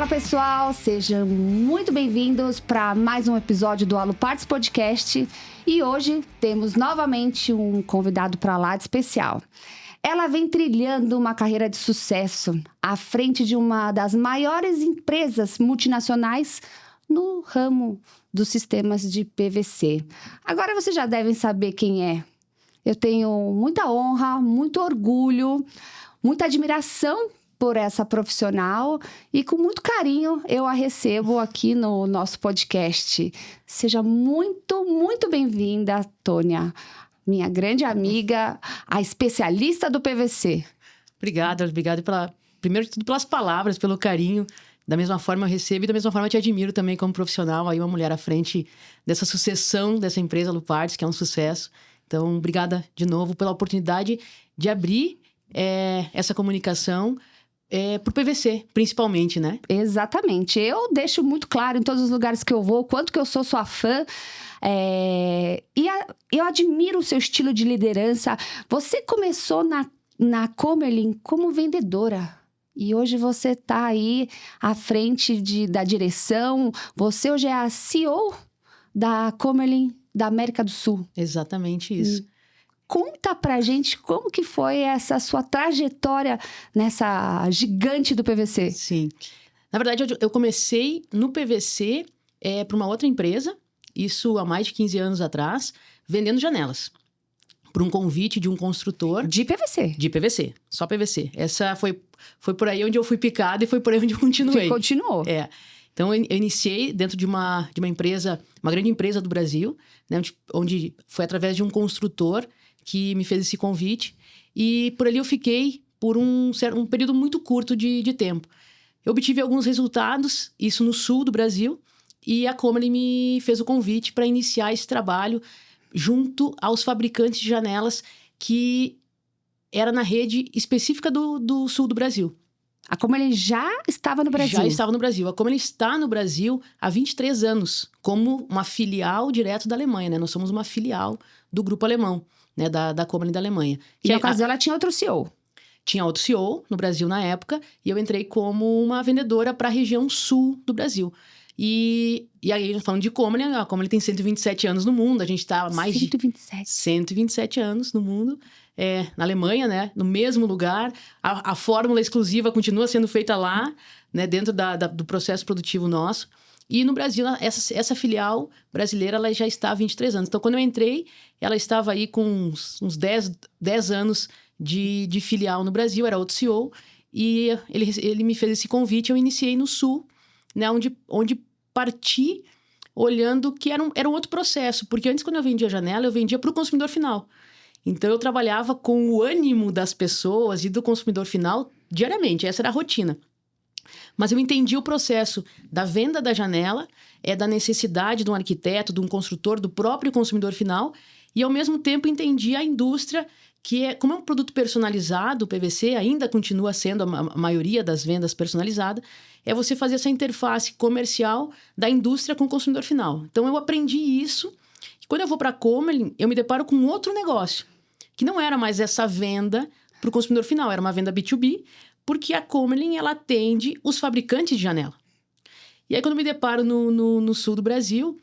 Fala pessoal, sejam muito bem-vindos para mais um episódio do Aluparts Podcast e hoje temos novamente um convidado para lá de especial. Ela vem trilhando uma carreira de sucesso à frente de uma das maiores empresas multinacionais no ramo dos sistemas de PVC. Agora vocês já devem saber quem é. Eu tenho muita honra, muito orgulho, muita admiração por essa profissional e com muito carinho eu a recebo aqui no nosso podcast. Seja muito, muito bem-vinda, Tônia, minha grande amiga, a especialista do PVC. Obrigado primeiro de tudo pelas palavras, pelo carinho. Da mesma forma eu recebo e da mesma forma eu te admiro também como profissional, aí uma mulher à frente dessa sucessão dessa empresa Aluparts, que é um sucesso. Então, obrigada de novo pela oportunidade de abrir essa comunicação pro PVC, principalmente, né? Exatamente. Eu deixo muito claro em todos os lugares que eu vou, o quanto que eu sou sua fã. Eu admiro o seu estilo de liderança. Você começou na Comerlin como vendedora. E hoje você está aí à frente da direção. Você hoje é a CEO da Comerlin da América do Sul. Exatamente isso. Conta pra gente como que foi essa sua trajetória nessa gigante do PVC. Sim. Na verdade, eu comecei no PVC para uma outra empresa, isso há mais de 15 anos atrás, vendendo janelas. Por um convite de um construtor. De PVC? De PVC, só PVC. Essa foi por aí onde eu fui picado e foi por aí onde eu continuei. Você continuou. Então, eu iniciei dentro de uma empresa, uma grande empresa do Brasil, né, onde foi através de um construtor que me fez esse convite. E por ali eu fiquei por um período muito curto de tempo. Eu obtive alguns resultados, isso no sul do Brasil, e a Comerlin me fez o convite para iniciar esse trabalho junto aos fabricantes de janelas que era na rede específica do sul do Brasil. A Comerlin já estava no Brasil? Já estava no Brasil. A Comerlin está no Brasil há 23 anos, como uma filial direto da Alemanha, né? Nós somos uma filial do grupo alemão, né? Da Comerlin da Alemanha. E na ocasião ela tinha outro CEO? Tinha outro CEO no Brasil na época, e eu entrei como uma vendedora para a região sul do Brasil. E aí, falando de Comerlin, a Comerlin tem 127 anos no mundo, a gente está há mais 127. de 127 anos no mundo, na Alemanha, né? No mesmo lugar. A fórmula exclusiva continua sendo feita lá, né? Dentro do processo produtivo nosso. E no Brasil, essa filial brasileira, ela já está há 23 anos. Então, quando eu entrei, ela estava aí com uns 10 anos de filial no Brasil, era outro CEO. E ele me fez esse convite, eu iniciei no Sul, né, onde parti olhando que era um outro processo. Porque antes, quando eu vendia janela, eu vendia para o consumidor final. Então, eu trabalhava com o ânimo das pessoas e do consumidor final diariamente. Essa era a rotina. Mas eu entendi o processo da venda da janela, da necessidade de um arquiteto, de um construtor, do próprio consumidor final. E, ao mesmo tempo, entendi a indústria, como é um produto personalizado, o PVC ainda continua sendo a maioria das vendas personalizadas, você fazer essa interface comercial da indústria com o consumidor final. Então, eu aprendi isso. E quando eu vou para a Comerlin, eu me deparo com outro negócio, que não era mais essa venda para o consumidor final, era uma venda B2B, porque a Comerlin, ela atende os fabricantes de janela. E aí, quando eu me deparo no sul do Brasil,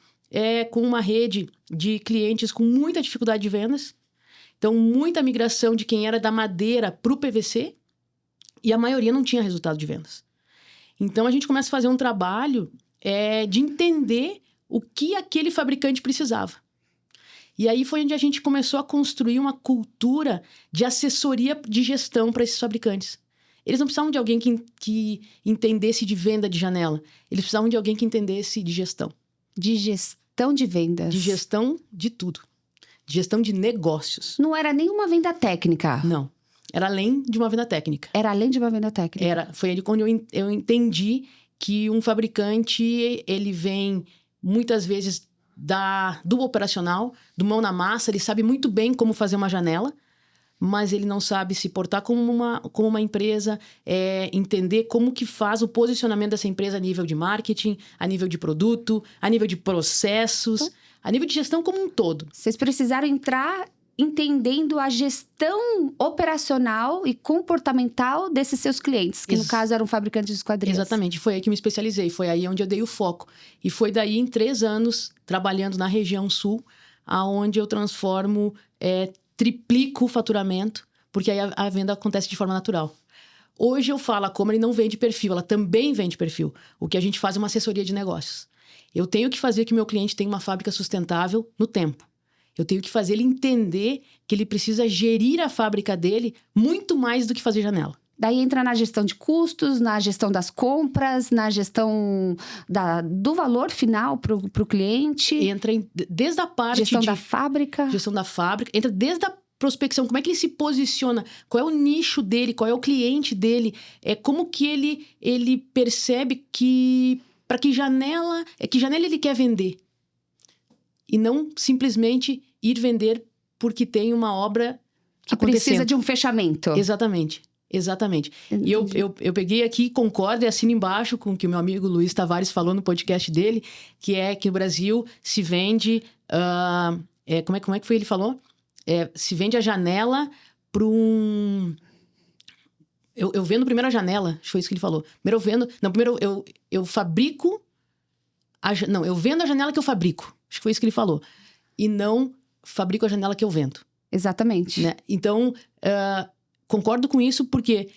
com uma rede de clientes com muita dificuldade de vendas, então, muita migração de quem era da madeira para o PVC, e a maioria não tinha resultado de vendas. Então, a gente começa a fazer um trabalho de entender o que aquele fabricante precisava. E aí foi onde a gente começou a construir uma cultura de assessoria de gestão para esses fabricantes. Eles não precisavam de alguém que entendesse de venda de janela. Eles precisavam de alguém que entendesse de gestão. De gestão de vendas? De gestão de tudo. De gestão de negócios. Não era nenhuma venda técnica? Não. Era além de uma venda técnica. Era além de uma venda técnica? Foi ali quando eu entendi que um fabricante, ele vem muitas vezes do operacional, do mão na massa, ele sabe muito bem como fazer uma janela, mas ele não sabe se portar como uma empresa, entender como que faz o posicionamento dessa empresa a nível de marketing, a nível de produto, a nível de processos, a nível de gestão como um todo. Vocês precisaram entrar entendendo a gestão operacional e comportamental desses seus clientes, que no caso eram fabricantes de esquadrias. Exatamente, foi aí que me especializei, foi aí onde eu dei o foco. E foi daí, em 3 anos, trabalhando na região sul, aonde eu transformo, triplico o faturamento, porque aí a venda acontece de forma natural. Hoje eu falo, a Comery não vende perfil, ela também vende perfil. O que a gente faz é uma assessoria de negócios. Eu tenho que fazer que meu cliente tenha uma fábrica sustentável no tempo. Eu tenho que fazer ele entender que ele precisa gerir a fábrica dele muito mais do que fazer janela. Daí entra na gestão de custos, na gestão das compras, na gestão do valor final para o cliente. Entra desde a parte gestão da fábrica. Gestão da fábrica. Entra desde a prospecção, como é que ele se posiciona, qual é o nicho dele, qual é o cliente dele, como que ele percebe que para que janela ele quer vender. E não simplesmente ir vender porque tem uma obra que precisa de um fechamento. Exatamente. E eu peguei aqui, concordo e assino embaixo com o que o meu amigo Luiz Tavares falou no podcast dele, que é que o Brasil se vende... como é que foi ele falou? Se vende a janela para um... Eu vendo primeiro a janela, acho que foi isso que ele falou. Primeiro eu fabrico... eu vendo a janela que eu fabrico. Acho que foi isso que ele falou. E não fabrico a janela que eu vendo. Exatamente. Né? Então, concordo com isso porque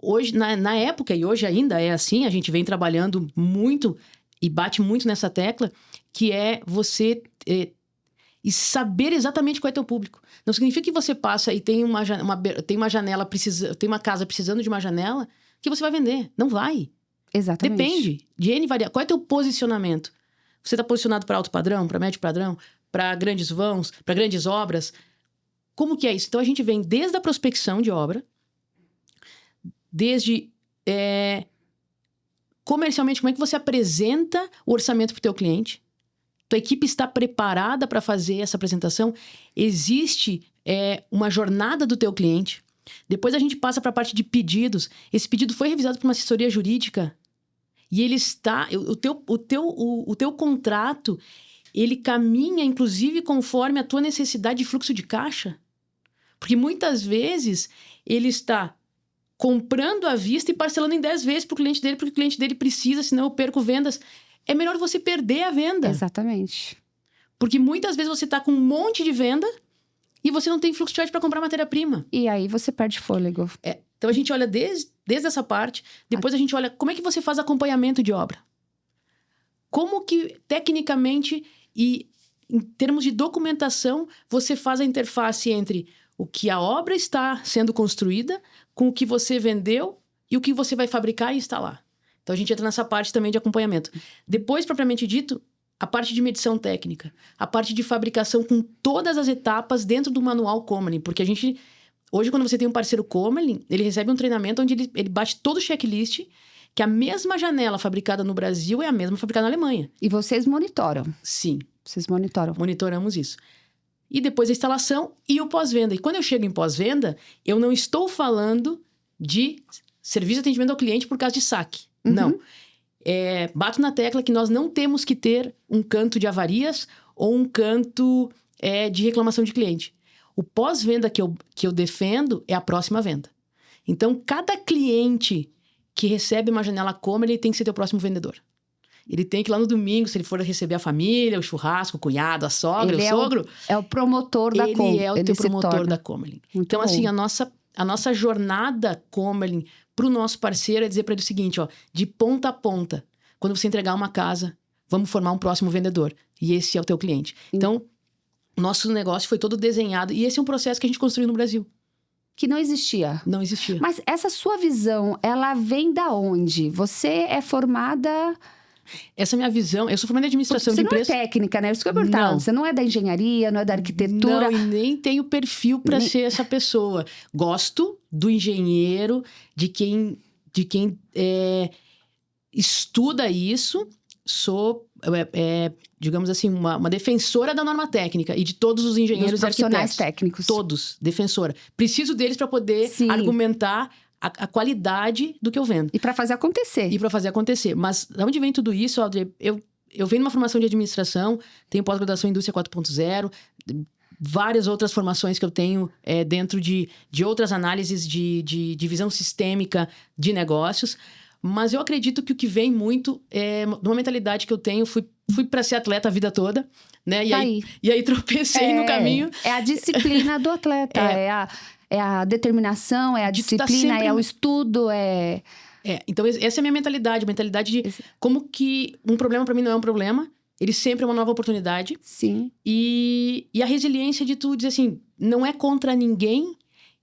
hoje, na época, e hoje ainda é assim, a gente vem trabalhando muito e bate muito nessa tecla, que é você... e saber exatamente qual é teu público. Não significa que você passa e tem uma janela, tem uma casa precisando de uma janela, que você vai vender. Não vai. Exatamente. Depende de N variáveis. Qual é teu posicionamento? Você está posicionado para alto padrão, para médio padrão, para grandes vãos, para grandes obras? Como que é isso? Então, a gente vem desde a prospecção de obra, desde comercialmente, como é que você apresenta o orçamento para o teu cliente? Tua equipe está preparada para fazer essa apresentação? Existe uma jornada do teu cliente? Depois a gente passa para a parte de pedidos. Esse pedido foi revisado por uma assessoria jurídica e ele está... O teu contrato, ele caminha, inclusive, conforme a tua necessidade de fluxo de caixa. Porque muitas vezes ele está comprando à vista e parcelando em 10 vezes para o cliente dele, porque o cliente dele precisa, senão eu perco vendas. É melhor você perder a venda. Exatamente. Porque muitas vezes você está com um monte de venda e você não tem fluxo de caixa para comprar matéria-prima. E aí você perde fôlego. Então a gente olha desde essa parte, depois a gente olha como é que você faz acompanhamento de obra. Como que, tecnicamente e em termos de documentação, você faz a interface entre o que a obra está sendo construída com o que você vendeu e o que você vai fabricar e instalar. Então, a gente entra nessa parte também de acompanhamento. Depois, propriamente dito, a parte de medição técnica. A parte de fabricação com todas as etapas dentro do manual Comery. Porque a gente... Hoje, quando você tem um parceiro Comery, ele recebe um treinamento onde ele bate todo o checklist, que a mesma janela fabricada no Brasil é a mesma fabricada na Alemanha. E vocês monitoram? Sim. Vocês monitoram? Monitoramos isso. E depois a instalação e o pós-venda. E quando eu chego em pós-venda, eu não estou falando de serviço de atendimento ao cliente por causa de saque. Uhum. Não. Bato na tecla que nós não temos que ter um canto de avarias ou um canto de reclamação de cliente. O pós-venda que eu defendo é a próxima venda. Então, cada cliente que recebe uma janela Comery, ele tem que ser teu próximo vendedor. Ele tem que ir lá no domingo, se ele for receber a família, o churrasco, o cunhado, a sogra, o sogro... É o promotor da Comery. Ele é o teu promotor da Comery. Então, assim, a nossa jornada Comery para o nosso parceiro é dizer para ele o seguinte, ó, de ponta a ponta, quando você entregar uma casa, vamos formar um próximo vendedor. E esse é o teu cliente. Então, nosso negócio foi todo desenhado. E esse é um processo que a gente construiu no Brasil. Que não existia. Não existia. Mas essa sua visão, ela vem da onde? Você é formada... Essa minha visão... Eu sou formada em administração de empresas. Você não é técnica, né? Isso que eu ia perguntar. Você não é da engenharia, não é da arquitetura. Não, e nem tenho perfil para ser essa pessoa. Gosto do engenheiro, de quem estuda isso. Sou, digamos assim, uma defensora da norma técnica e de todos os engenheiros e profissionais arquitetos. Técnicos. Todos, defensora. Preciso deles para poder argumentar a qualidade do que eu vendo. E para fazer acontecer. Mas de onde vem tudo isso, Audrey? Eu venho numa formação de administração, tenho pós-graduação em indústria 4.0, várias outras formações que eu tenho dentro de outras análises de visão sistêmica de negócios. Mas eu acredito que o que vem muito é uma mentalidade que eu tenho. Fui para ser atleta a vida toda, né? E aí tropecei no caminho. É a disciplina do atleta, é a determinação, é a disciplina, é o estudo, então essa é a minha mentalidade. Mentalidade de como que um problema para mim não é um problema. Ele sempre é uma nova oportunidade. Sim. E a resiliência de tu dizer assim, não é contra ninguém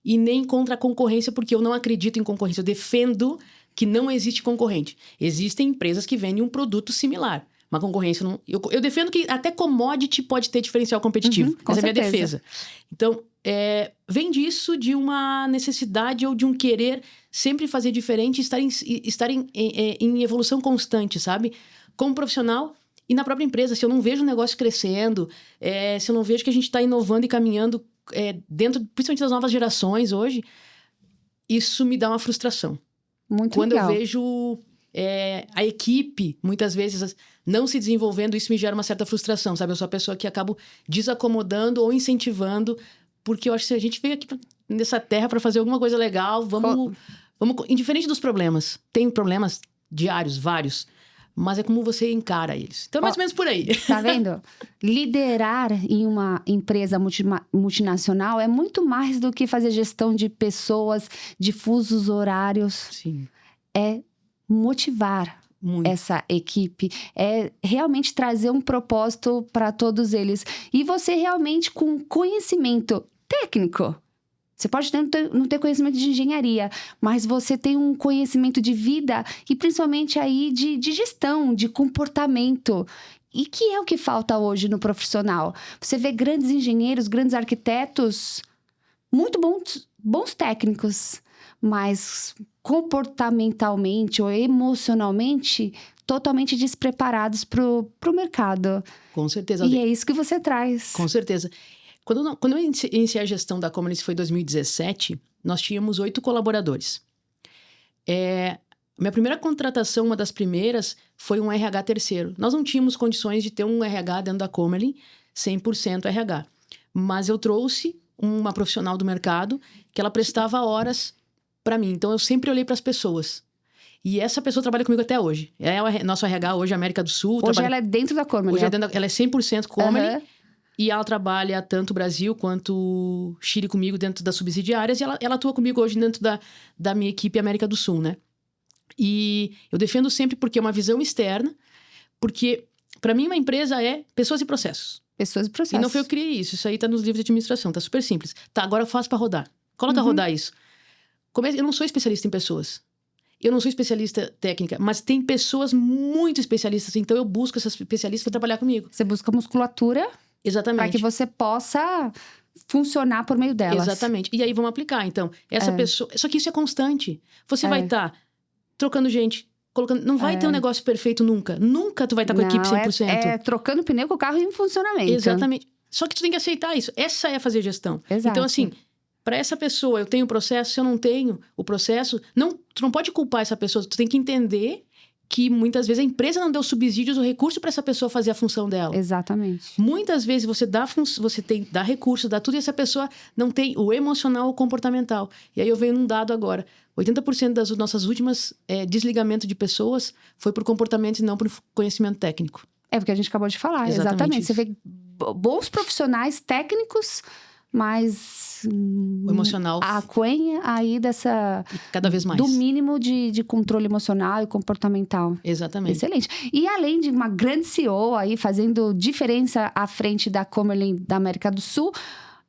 e nem contra a concorrência, porque eu não acredito em concorrência. Eu defendo que não existe concorrente. Existem empresas que vendem um produto similar. Uma concorrência não... Eu defendo que até commodity pode ter diferencial competitivo. Com Essa é a minha certeza. defesa. Então, vem disso de uma necessidade ou de um querer sempre fazer diferente, estar em evolução constante, sabe? Como profissional e na própria empresa. Se eu não vejo o negócio crescendo, se eu não vejo que a gente está inovando e caminhando dentro, principalmente das novas gerações hoje, isso me dá uma frustração. Muito Quando legal. eu vejo a equipe, muitas vezes, não se desenvolvendo, isso me gera uma certa frustração, sabe? Eu sou a pessoa que acabo desacomodando ou incentivando, porque eu acho que a gente veio aqui nessa terra para fazer alguma coisa legal, vamos... Indiferente dos problemas. Tem problemas diários, vários, mas é como você encara eles. Então, mais ou menos por aí. Tá vendo? Liderar em uma empresa multinacional é muito mais do que fazer gestão de pessoas, de fusos horários. Sim. É motivar Muito. essa equipe, é realmente trazer um propósito para todos eles. E você realmente com conhecimento técnico. Você pode não ter conhecimento de engenharia, mas você tem um conhecimento de vida e principalmente aí de gestão, de comportamento. E que é o que falta hoje no profissional. Você vê grandes engenheiros, grandes arquitetos, muito bons técnicos, mas comportamentalmente ou emocionalmente totalmente despreparados pro mercado. Com certeza. E é isso que você traz. Com certeza. Quando eu iniciei a gestão da Commerce, foi em 2017, nós tínhamos 8 colaboradores. Minha primeira contratação, uma das primeiras, foi um RH terceiro. Nós não tínhamos condições de ter um RH dentro da Commerce, 100% RH. Mas eu trouxe uma profissional do mercado que ela prestava horas para mim. Então, eu sempre olhei para as pessoas. E essa pessoa trabalha comigo até hoje. Nosso RH hoje, América do Sul. Hoje ela é dentro da Commerce. Ela é 100% Commerce. E ela trabalha tanto Brasil quanto Chile comigo dentro das subsidiárias. E ela atua comigo hoje dentro da minha equipe América do Sul, né? E eu defendo sempre porque é uma visão externa. Porque, para mim, uma empresa é pessoas e processos. Pessoas e processos. E não foi eu que criei isso. Isso aí tá nos livros de administração. Tá super simples. Tá, agora eu faço para rodar. Coloca a rodar isso. Eu não sou especialista em pessoas. Eu não sou especialista técnica, mas tem pessoas muito especialistas. Então, eu busco essas especialistas para trabalhar comigo. Você busca musculatura... Exatamente. Para que você possa funcionar por meio delas. Exatamente. E aí vamos aplicar. Então, essa pessoa... Só que isso é constante. Você vai estar trocando gente, colocando... Não vai ter um negócio perfeito nunca. Nunca tu vai estar com a equipe 100%. Trocando pneu com o carro em funcionamento. Exatamente. Só que tu tem que aceitar isso. Essa é fazer gestão. Exato. Então, assim, para essa pessoa, eu tenho o processo. Se eu não tenho o processo... Tu não pode culpar essa pessoa. Tu tem que entender... que muitas vezes a empresa não deu subsídios ou recurso para essa pessoa fazer a função dela. Exatamente. Muitas vezes você dá recurso, dá tudo, e essa pessoa não tem o emocional ou o comportamental. E aí eu venho num dado agora. 80% das nossas últimas desligamento de pessoas foi por comportamento e não por conhecimento técnico. É porque a gente acabou de falar. Exatamente. Você vê bons profissionais técnicos, mas... o emocional. Aquém aí dessa... Cada vez mais. Do mínimo de controle emocional e comportamental. Exatamente. Excelente. E além de uma grande CEO aí, fazendo diferença à frente da Commerce da América do Sul,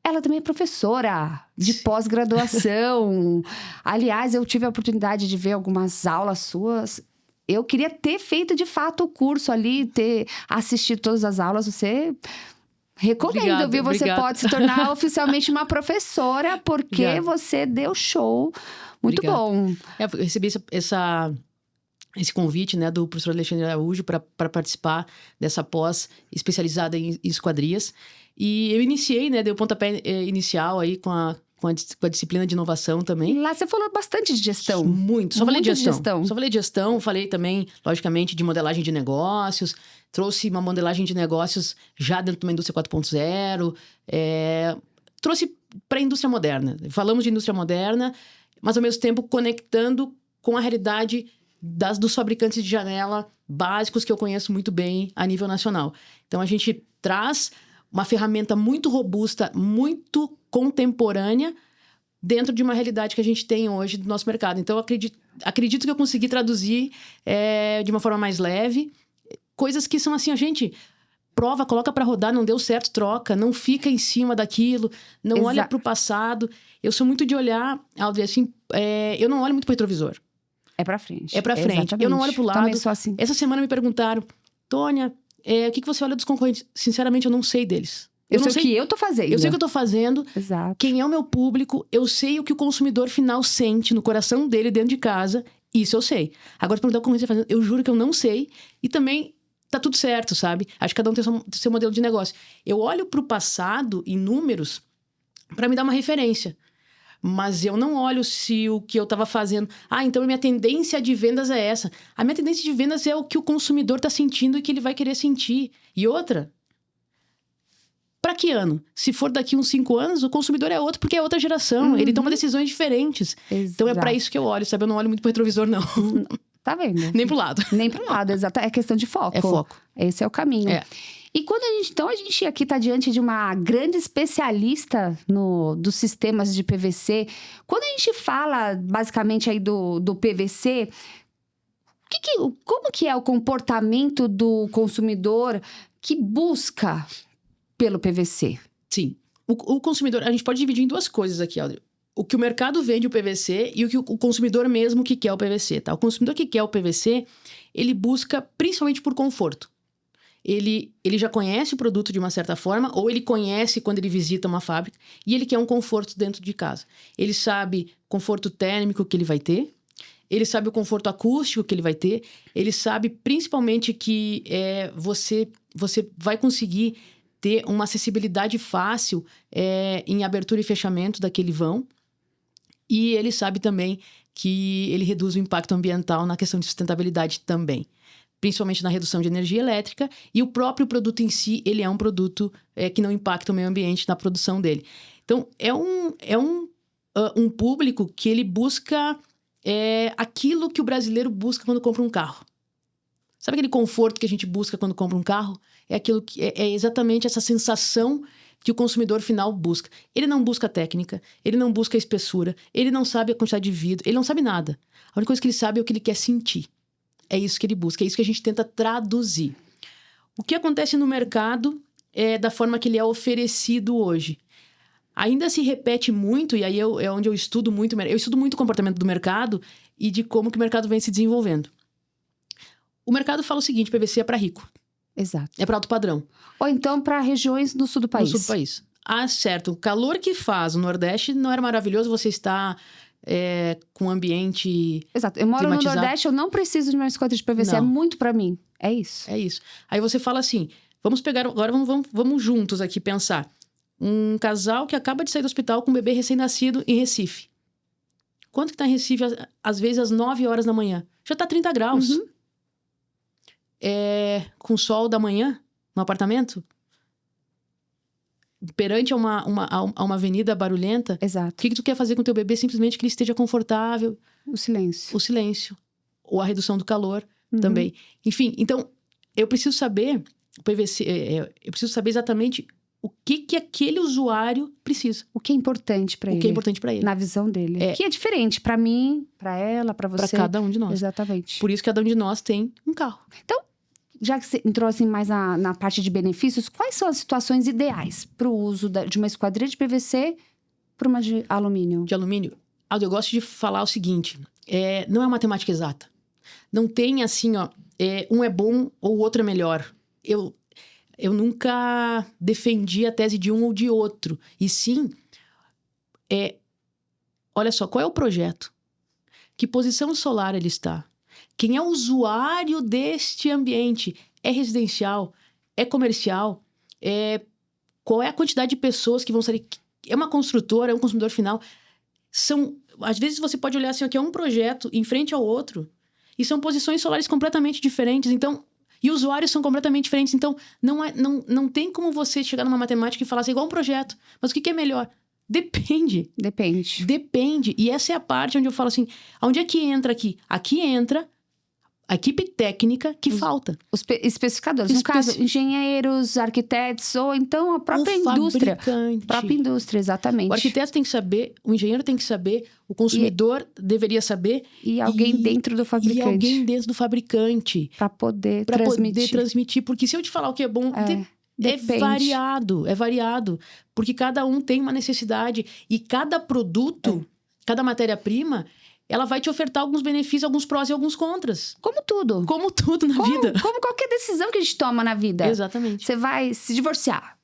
ela também é professora de pós-graduação. Aliás, eu tive a oportunidade de ver algumas aulas suas. Eu queria ter feito, de fato, o curso ali, ter assistido todas as aulas. Você... Recomendo, viu? Você pode se tornar oficialmente uma professora, porque você deu show. Muito bom. Eu recebi esse convite, né, do professor Alexandre Araújo para participar dessa pós especializada em esquadrias. E eu iniciei, né, dei o pontapé inicial aí com com a disciplina de inovação também. E lá você falou bastante de gestão. Muito. Só falei de Muito gestão. Só falei de gestão. Falei também, logicamente, de modelagem de negócios. Trouxe uma modelagem de negócios já dentro de uma indústria 4.0. Trouxe para a indústria moderna. Falamos de indústria moderna, mas ao mesmo tempo conectando com a realidade dos fabricantes de janela básicos que eu conheço muito bem a nível nacional. Então, a gente traz uma ferramenta muito robusta, muito contemporânea, dentro de uma realidade que a gente tem hoje do nosso mercado. Então, eu acredito que eu consegui traduzir de uma forma mais leve coisas que são assim, a gente prova, coloca para rodar, não deu certo, troca, não fica em cima daquilo, não olha para o passado. Eu sou muito de olhar, Audrey, assim, eu não olho muito para o retrovisor. É para frente. É para frente. Exatamente. Eu não olho para o lado. Também sou assim. Essa semana me perguntaram, Tônia, o que você olha dos concorrentes? Sinceramente, eu não sei deles. Eu não sei o que eu tô fazendo. Eu sei o que eu tô fazendo. Exato. Quem é o meu público, eu sei o que o consumidor final sente no coração dele dentro de casa. Isso eu sei. Agora, perguntar o que você tá fazendo, eu juro que eu não sei. E também tá tudo certo, sabe? Acho que cada um tem seu modelo de negócio. Eu olho pro passado em números para me dar uma referência. Mas eu não olho se o que eu estava fazendo... então a minha tendência de vendas é essa. A minha tendência de vendas é o que o consumidor está sentindo e que ele vai querer sentir. E outra... Para que ano? Se for daqui uns 5 anos, o consumidor é outro, porque é outra geração. Ele toma decisões diferentes. Exato. Então é para isso que eu olho, sabe? Eu não olho muito pro retrovisor, não. Tá vendo? Nem pro lado. Nem pro lado, exato. É questão de foco. É foco. Esse é o caminho. E quando a gente aqui está diante de uma grande especialista dos sistemas de PVC, quando a gente fala basicamente aí do PVC, como que é o comportamento do consumidor que busca pelo PVC? Sim. O consumidor, a gente pode dividir em duas coisas aqui, Audrey. O que o mercado vende o PVC e o que o consumidor mesmo que quer o PVC, tá? O consumidor que quer o PVC, ele busca principalmente por conforto. Ele já conhece o produto de uma certa forma, ou ele conhece quando ele visita uma fábrica, e ele quer um conforto dentro de casa. Ele sabe o conforto térmico que ele vai ter, ele sabe o conforto acústico que ele vai ter, ele sabe principalmente que você vai conseguir ter uma acessibilidade fácil em abertura e fechamento daquele vão, e ele sabe também que ele reduz o impacto ambiental na questão de sustentabilidade também. Principalmente na redução de energia elétrica, e o próprio produto em si, ele é um produto que não impacta o meio ambiente na produção dele. Então, é um público que ele busca aquilo que o brasileiro busca quando compra um carro. Sabe aquele conforto que a gente busca quando compra um carro? É exatamente essa sensação que o consumidor final busca. Ele não busca técnica, ele não busca espessura, ele não sabe a quantidade de vidro, ele não sabe nada. A única coisa que ele sabe é o que ele quer sentir. É isso que ele busca, é isso que a gente tenta traduzir. O que acontece no mercado da forma que ele é oferecido hoje. Ainda se repete muito, e aí é onde eu estudo muito. Eu estudo muito o comportamento do mercado e de como que o mercado vem se desenvolvendo. O mercado fala o seguinte, PVC é para rico. Exato. É para alto padrão. Ou então para regiões do sul do país. No sul do país. Certo. O calor que faz no Nordeste não era maravilhoso, você está... com um ambiente Exato. Eu moro climatizado. no Nordeste, eu não preciso de mais escota de PVC. Não. É muito pra mim. É isso. É isso. Aí você fala assim, vamos pegar... Agora vamos juntos aqui pensar. Um casal que acaba de sair do hospital com um bebê recém-nascido em Recife. Quanto que tá em Recife? Às vezes às 9 horas da manhã. Já tá 30 graus. Uhum. Com sol da manhã, no apartamento. Perante a uma avenida barulhenta. Exato. O que tu quer fazer com o teu bebê? Simplesmente que ele esteja confortável. O silêncio. O silêncio. Ou a redução do calor também. Enfim, então, eu preciso saber... PVC, eu preciso saber exatamente o que aquele usuário precisa. O que é importante pra ele. O que é importante para ele. Na visão dele. Que é diferente pra mim, pra ela, pra você. Para cada um de nós. Exatamente. Por isso que cada um de nós tem um carro. Então, já que você entrou assim mais na parte de benefícios, quais são as situações ideais para o uso de uma esquadrilha de PVC para uma de alumínio? De alumínio. Aldo, eu gosto de falar o seguinte. Não é matemática exata. Não tem assim, um é bom ou o outro é melhor. Eu nunca defendi a tese de um ou de outro. E sim, olha só, qual é o projeto? Que posição solar ele está? Quem é o usuário deste ambiente? É residencial? É comercial? Qual é a quantidade de pessoas que vão sair é uma construtora, é um consumidor final. Às vezes você pode olhar assim, aqui é um projeto em frente ao outro, e são posições solares completamente diferentes, então, e usuários são completamente diferentes, então não tem como você chegar numa matemática e falar assim, igual um projeto, mas o que é melhor? Depende. E essa é a parte onde eu falo assim, onde é que entra aqui? Aqui entra a equipe técnica que falta. Os especificadores, no caso, engenheiros, arquitetos, ou então a própria indústria. Fabricante. Própria indústria, exatamente. O arquiteto tem que saber, o engenheiro tem que saber, o consumidor deveria saber. E alguém dentro do fabricante. E alguém dentro do fabricante. Para poder transmitir. Porque se eu te falar o que é bom... É variado. Porque cada um tem uma necessidade. E cada produto, cada matéria-prima, ela vai te ofertar alguns benefícios, alguns prós e alguns contras. Como tudo na vida. Como qualquer decisão que a gente toma na vida. Exatamente. Você vai se divorciar.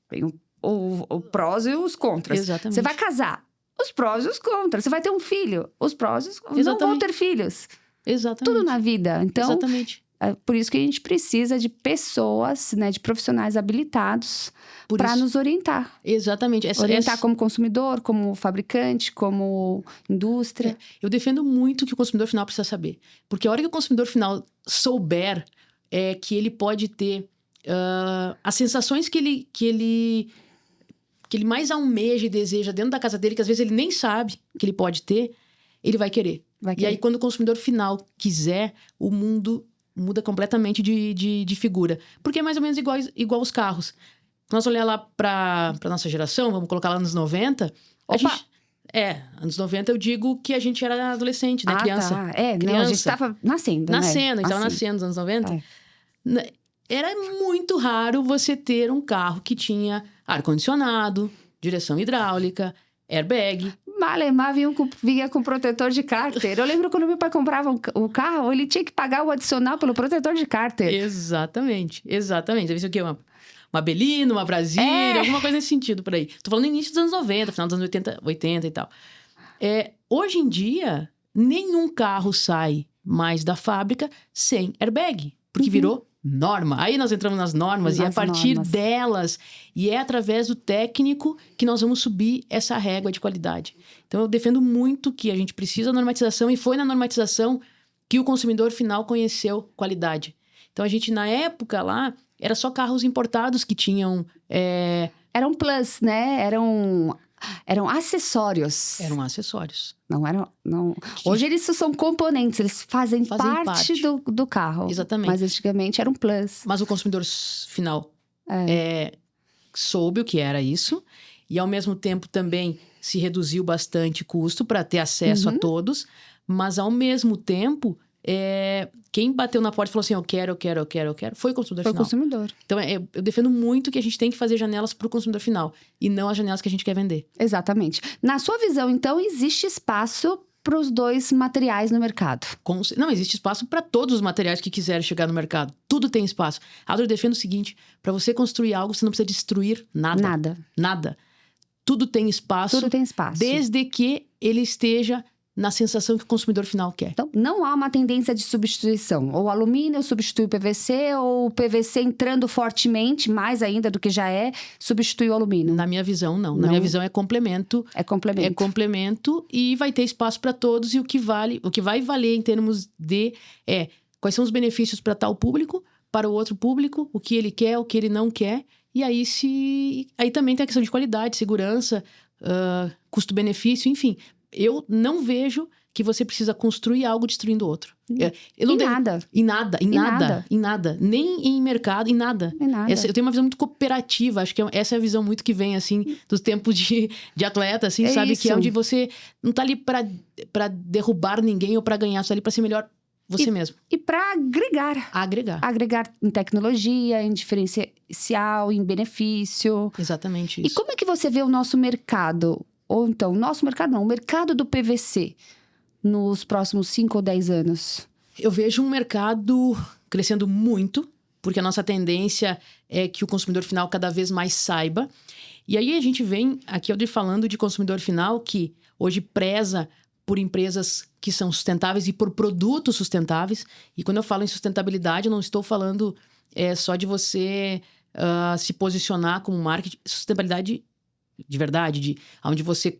Tem o prós e os contras. Exatamente. Você vai casar. Os prós e os contras. Você vai ter um filho. Os prós e os contras. Não vão ter filhos. Exatamente. Tudo na vida. Então, exatamente. É por isso que a gente precisa de pessoas, né, de profissionais habilitados para nos orientar. Exatamente. Orientar como consumidor, como fabricante, como indústria. Eu defendo muito que o consumidor final precisa saber. Porque a hora que o consumidor final souber que ele pode ter as sensações que ele mais almeja e deseja dentro da casa dele, que às vezes ele nem sabe que ele pode ter, ele vai querer. E aí, quando o consumidor final quiser, o mundo muda completamente de figura. Porque é mais ou menos igual os carros. Nós olhar lá para nossa geração, vamos colocar lá nos 90... anos 90 eu digo que a gente era adolescente, né? Criança. Tá. Não, a gente estava nascendo, a gente estava nascendo nos anos 90. Era muito raro você ter um carro que tinha ar-condicionado, direção hidráulica, airbag. Malemar vinha com protetor de cárter. Eu lembro quando meu pai comprava o carro, ele tinha que pagar o adicional pelo protetor de cárter. Exatamente. Deve ser o quê? Uma Belino, uma Brasília, alguma coisa nesse sentido por aí. Tô falando início dos anos 90, final dos anos 80 e tal. Hoje em dia, nenhum carro sai mais da fábrica sem airbag, porque virou norma. Aí nós entramos nas normas e é a partir delas, e é através do técnico que nós vamos subir essa régua de qualidade. Então eu defendo muito que a gente precisa da normatização, e foi na normatização que o consumidor final conheceu qualidade. Então a gente, na época lá, era só carros importados que tinham... Eram plus, né? Eram acessórios. Eram acessórios. Não eram... Não. Hoje eles são componentes, eles fazem parte do carro. Exatamente. Mas antigamente eram plus. Mas o consumidor final soube o que era isso. E ao mesmo tempo também se reduziu bastante custo para ter acesso a todos. Mas ao mesmo tempo... quem bateu na porta e falou assim, eu quero, foi o consumidor final. Foi o consumidor. Então, eu defendo muito que a gente tem que fazer janelas para o consumidor final, e não as janelas que a gente quer vender. Exatamente. Na sua visão, então, existe espaço para os dois materiais no mercado? Não, existe espaço para todos os materiais que quiserem chegar no mercado. Tudo tem espaço. Eu defendo o seguinte, para você construir algo, você não precisa destruir nada. Nada. Tudo tem espaço. Desde que ele esteja na sensação que o consumidor final quer. Então, não há uma tendência de substituição. Ou o alumínio substitui o PVC, ou o PVC entrando fortemente, mais ainda do que já substitui o alumínio. Na minha visão, não. Na minha visão, é complemento. É complemento e vai ter espaço para todos. E o que vai valer em termos de... quais são os benefícios para tal público, para o outro público, o que ele quer, o que ele não quer. E aí, aí também tem a questão de qualidade, segurança, custo-benefício, enfim... Eu não vejo que você precisa construir algo destruindo o outro. Em nada. Nem em mercado, em nada. Eu tenho uma visão muito cooperativa. Acho que essa é a visão muito que vem, assim, dos tempos de atleta, assim, sabe? Isso. Que é onde você não tá ali pra derrubar ninguém ou pra ganhar. Você tá ali pra ser melhor você mesmo. E pra agregar. Agregar em tecnologia, em diferencial, em benefício. Exatamente isso. E como é que você vê o nosso mercado? Ou então, nosso mercado não, o mercado do PVC nos próximos 5 ou 10 anos? Eu vejo um mercado crescendo muito, porque a nossa tendência é que o consumidor final cada vez mais saiba. E aí a gente vem aqui falando de consumidor final que hoje preza por empresas que são sustentáveis e por produtos sustentáveis. E quando eu falo em sustentabilidade, eu não estou falando só de você se posicionar como marketing. Sustentabilidade de verdade, onde você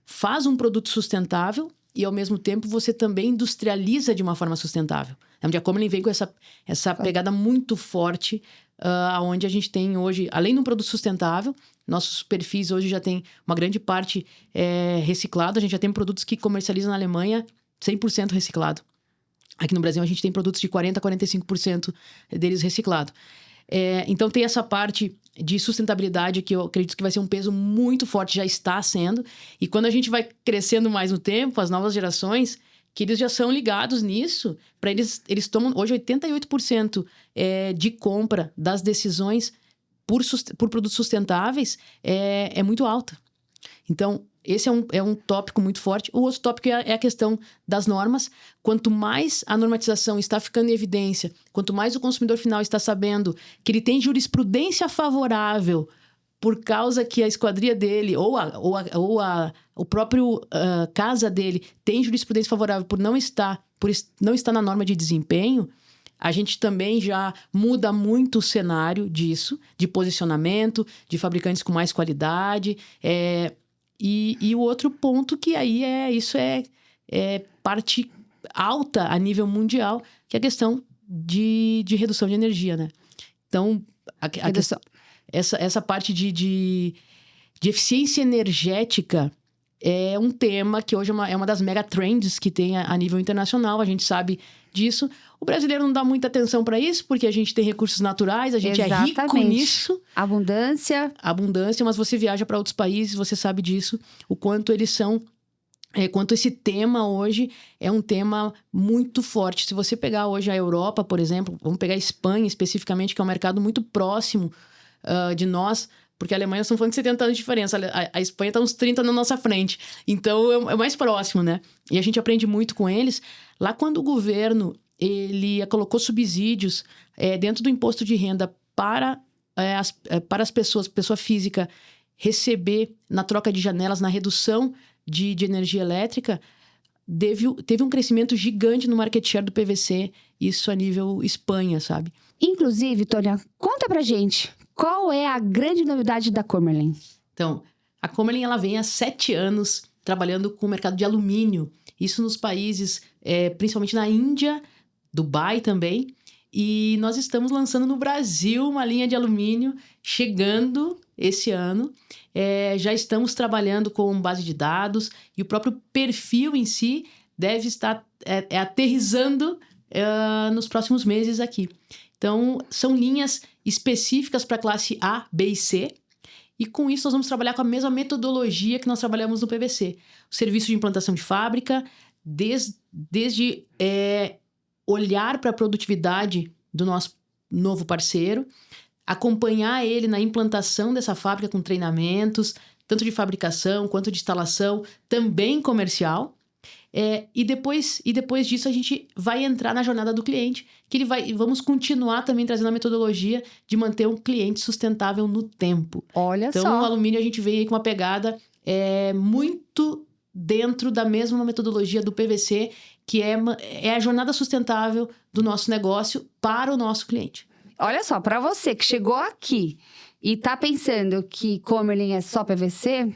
faz um produto sustentável e, ao mesmo tempo, você também industrializa de uma forma sustentável. É onde a Comelin vem com essa pegada muito forte, onde a gente tem hoje, além de um produto sustentável, nossos perfis hoje já tem uma grande parte reciclado. A gente já tem produtos que comercializam na Alemanha 100% reciclado. Aqui no Brasil, a gente tem produtos de 40% a 45% deles reciclado. Então, tem essa parte de sustentabilidade que eu acredito que vai ser um peso muito forte, já está sendo. E quando a gente vai crescendo mais no tempo, as novas gerações, que eles já são ligados nisso, para eles tomam hoje 88% de compra das decisões por produtos sustentáveis é muito alta. Então, esse é um tópico muito forte. O outro tópico é a questão das normas. Quanto mais a normatização está ficando em evidência, quanto mais o consumidor final está sabendo que ele tem jurisprudência favorável por causa que a esquadria dele o próprio casa dele tem jurisprudência favorável por não estar na norma de desempenho, a gente também já muda muito o cenário disso, de posicionamento, de fabricantes com mais qualidade. E o outro ponto que aí isso é parte alta a nível mundial, que é a questão de redução de energia, né? Então, essa parte de eficiência energética é um tema que hoje é uma das mega trends que tem a nível internacional, a gente sabe disso. O brasileiro não dá muita atenção para isso, porque a gente tem recursos naturais, a gente é rico nisso. Abundância, mas você viaja para outros países, você sabe disso, o quanto eles são... quanto esse tema hoje é um tema muito forte. Se você pegar hoje a Europa, por exemplo, vamos pegar a Espanha especificamente, que é um mercado muito próximo de nós, porque a Alemanha, nós estamos falando de 70 anos de diferença, a Espanha está uns 30 na nossa frente. Então, é mais próximo, né? E a gente aprende muito com eles. Lá quando o governo ele colocou subsídios dentro do imposto de renda para as pessoas, pessoa física, receber na troca de janelas, na redução de energia elétrica, teve um crescimento gigante no market share do PVC, isso a nível Espanha, sabe? Inclusive, Tônia, conta pra gente, qual é a grande novidade da Comelin? Então, a Comelin ela vem há 7 anos trabalhando com o mercado de alumínio, isso nos países, principalmente na Índia, Dubai também, e nós estamos lançando no Brasil uma linha de alumínio, chegando esse ano. Já estamos trabalhando com base de dados e o próprio perfil em si deve estar aterrissando nos próximos meses aqui. Então, são linhas específicas para a classe A, B e C. E com isso, nós vamos trabalhar com a mesma metodologia que nós trabalhamos no PVC. O serviço de implantação de fábrica, desde olhar para a produtividade do nosso novo parceiro, acompanhar ele na implantação dessa fábrica com treinamentos, tanto de fabricação quanto de instalação, também comercial. E depois disso, a gente vai entrar na jornada do cliente, que vamos continuar também trazendo a metodologia de manter um cliente sustentável no tempo. Olha só. Então, o alumínio, a gente veio aí com uma pegada muito dentro da mesma metodologia do PVC, que é a jornada sustentável do nosso negócio para o nosso cliente. Olha só, para você que chegou aqui e tá pensando que Comelin é só PVC,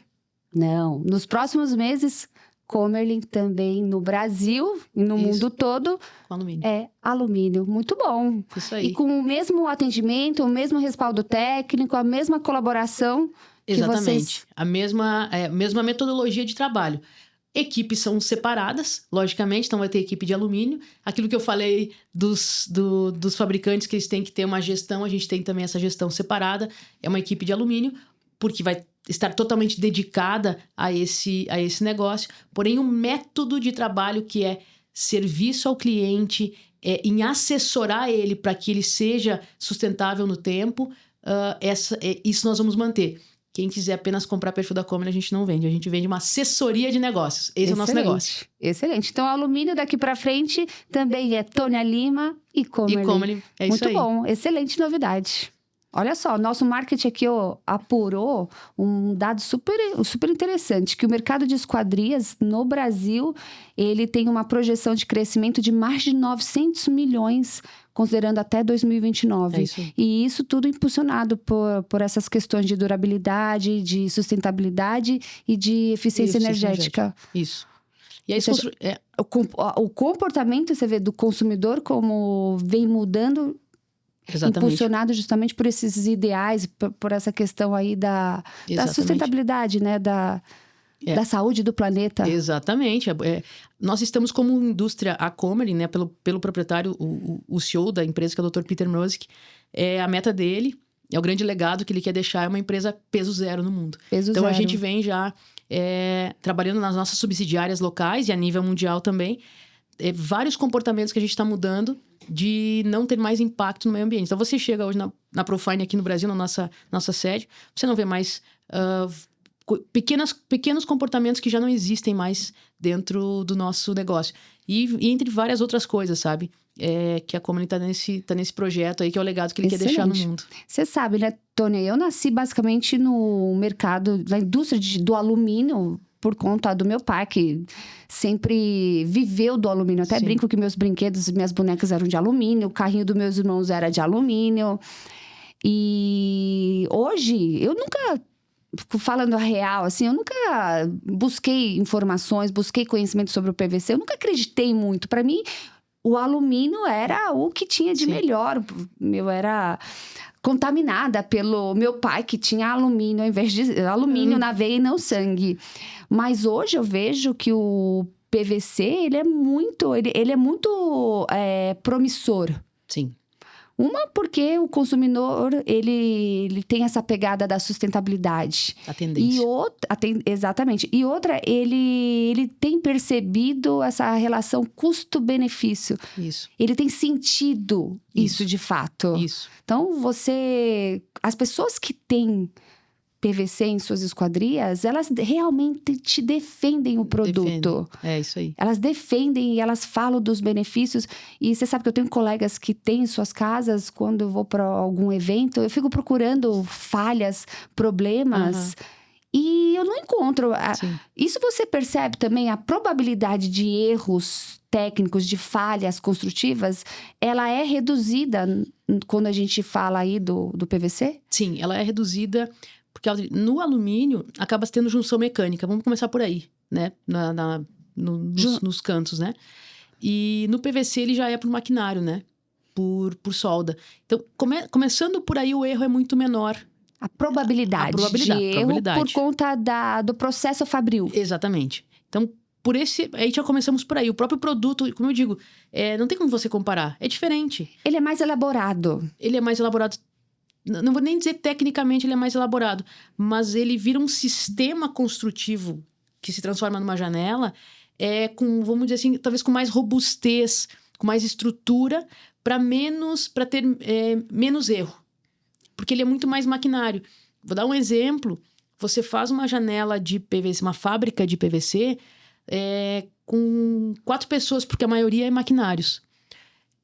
não. Nos próximos meses, Comelin também no Brasil e no mundo todo alumínio. É alumínio. Muito bom. Isso aí. E com o mesmo atendimento, o mesmo respaldo técnico, a mesma colaboração. Exatamente. A mesma metodologia de trabalho. Equipes são separadas, logicamente, então vai ter equipe de alumínio. Aquilo que eu falei dos fabricantes, que eles têm que ter uma gestão, a gente tem também essa gestão separada. É uma equipe de alumínio, porque vai estar totalmente dedicada a esse negócio. Porém, o método de trabalho que é serviço ao cliente, em assessorar ele para que ele seja sustentável no tempo, isso nós vamos manter. Quem quiser apenas comprar perfil da Comelin, a gente não vende. A gente vende uma assessoria de negócios. Esse é o nosso negócio. Excelente. Então, alumínio daqui para frente também é Tônia Lima e Comelin. É isso aí. Muito bom. Excelente novidade. Olha só, nosso marketing aqui apurou um dado super interessante, que o mercado de esquadrias no Brasil, ele tem uma projeção de crescimento de mais de 900 milhões, considerando até 2029. É isso aí. E isso tudo impulsionado por essas questões de durabilidade, de sustentabilidade e de eficiência energética. Isso. E aí, Ou seja, o comportamento, você vê, do consumidor como vem mudando, exatamente. impulsionado justamente por esses ideais, por essa questão aí da sustentabilidade, né? Da saúde do planeta. Exatamente. Nós estamos como indústria Acomery, né? Pelo proprietário, o CEO da empresa, que é o Dr. Peter Mrozek. A meta dele, é o grande legado que ele quer deixar, é uma empresa peso zero no mundo. Então, a gente vem já trabalhando nas nossas subsidiárias locais e a nível mundial também. Vários comportamentos que a gente está mudando de não ter mais impacto no meio ambiente. Então, você chega hoje na Profine aqui no Brasil, na nossa sede, você não vê mais pequenos comportamentos que já não existem mais dentro do nosso negócio. E entre várias outras coisas, sabe? Que a Acomery tá nesse projeto aí, que é o legado que ele quer deixar no mundo. Você sabe, né, Tônia? Eu nasci basicamente no mercado, na indústria do alumínio, por conta do meu pai, que sempre viveu do alumínio. Até brinco que meus brinquedos, minhas bonecas eram de alumínio, o carrinho dos meus irmãos era de alumínio. E hoje, eu nunca... Falando a real, assim, eu nunca busquei informações, busquei conhecimento sobre o PVC. Eu nunca acreditei muito. Para mim, o alumínio era o que tinha de melhor. Eu era contaminada pelo meu pai, que tinha alumínio ao invés de alumínio na veia e não sangue. Mas hoje eu vejo que o PVC, ele é muito promissor. Sim. Uma, porque o consumidor, ele tem essa pegada da sustentabilidade. A tendência. E outra, exatamente. E outra, ele tem percebido essa relação custo-benefício. Isso. Ele tem sentido isso de fato. Isso. Então, as pessoas que têm PVC em suas esquadrias, elas realmente te defendem o produto. É isso aí. Elas defendem e elas falam dos benefícios. E você sabe que eu tenho colegas que têm em suas casas, quando eu vou para algum evento, eu fico procurando falhas, problemas, e eu não encontro. Isso você percebe também, a probabilidade de erros técnicos, de falhas construtivas, ela é reduzida quando a gente fala aí do PVC? Sim, ela é reduzida... Porque no alumínio, acaba tendo junção mecânica. Vamos começar por aí, né? Nos cantos, né? E no PVC, ele já é por maquinário, né? Por solda. Então, começando por aí, o erro é muito menor. A probabilidade de erro por conta do processo fabril. Exatamente. Então, aí já começamos por aí. O próprio produto, como eu digo, não tem como você comparar. É diferente. Ele é mais elaborado. Não vou nem dizer tecnicamente ele é mais elaborado, mas ele vira um sistema construtivo que se transforma numa janela, vamos dizer assim, talvez com mais robustez, com mais estrutura, para ter menos erro. Porque ele é muito mais maquinário. Vou dar um exemplo. Você faz uma janela de PVC, uma fábrica de PVC, com 4 pessoas, porque a maioria é maquinários.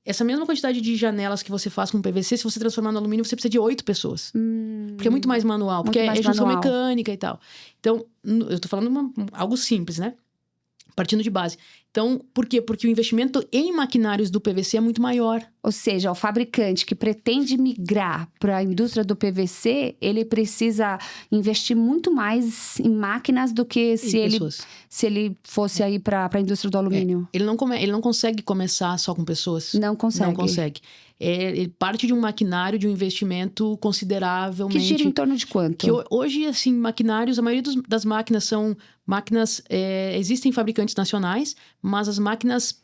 Essa mesma quantidade de janelas que você faz com PVC, se você transformar no alumínio, você precisa de 8 pessoas. Porque é muito mais manual, porque é junção mecânica e tal. Então, eu tô falando algo simples, né? Partindo de base. Então, por quê? Porque o investimento em maquinários do PVC é muito maior. Ou seja, o fabricante que pretende migrar para a indústria do PVC, ele precisa investir muito mais em máquinas do que se ele fosse aí para a indústria do alumínio. Ele não consegue começar só com pessoas. Não consegue. Não consegue. Ele parte de um maquinário, de um investimento consideravelmente... Que gira em torno de quanto? Que hoje, assim, maquinários, a maioria das máquinas são máquinas... existem fabricantes nacionais, mas as máquinas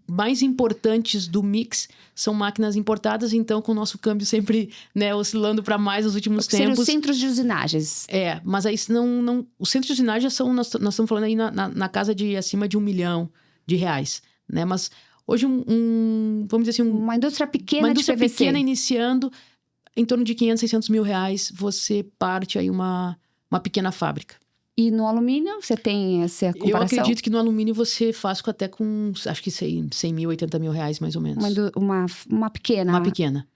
mais importantes do mix são máquinas importadas, então com o nosso câmbio sempre, né, oscilando para mais nos últimos tempos. Seriam os centros de usinagens. Mas aí não... Os centros de usinagem nós estamos falando aí na casa de acima de R$1 milhão, né? Mas... Hoje, vamos dizer assim... Uma indústria pequena uma indústria de PVC. pequena iniciando, em torno de 500, 600 mil reais, você parte aí uma pequena fábrica. E no alumínio, você tem essa comparação? Eu acredito que no alumínio você faz até com, acho que 100 mil, 80 mil reais, mais ou menos. Uma pequena? Uma pequena,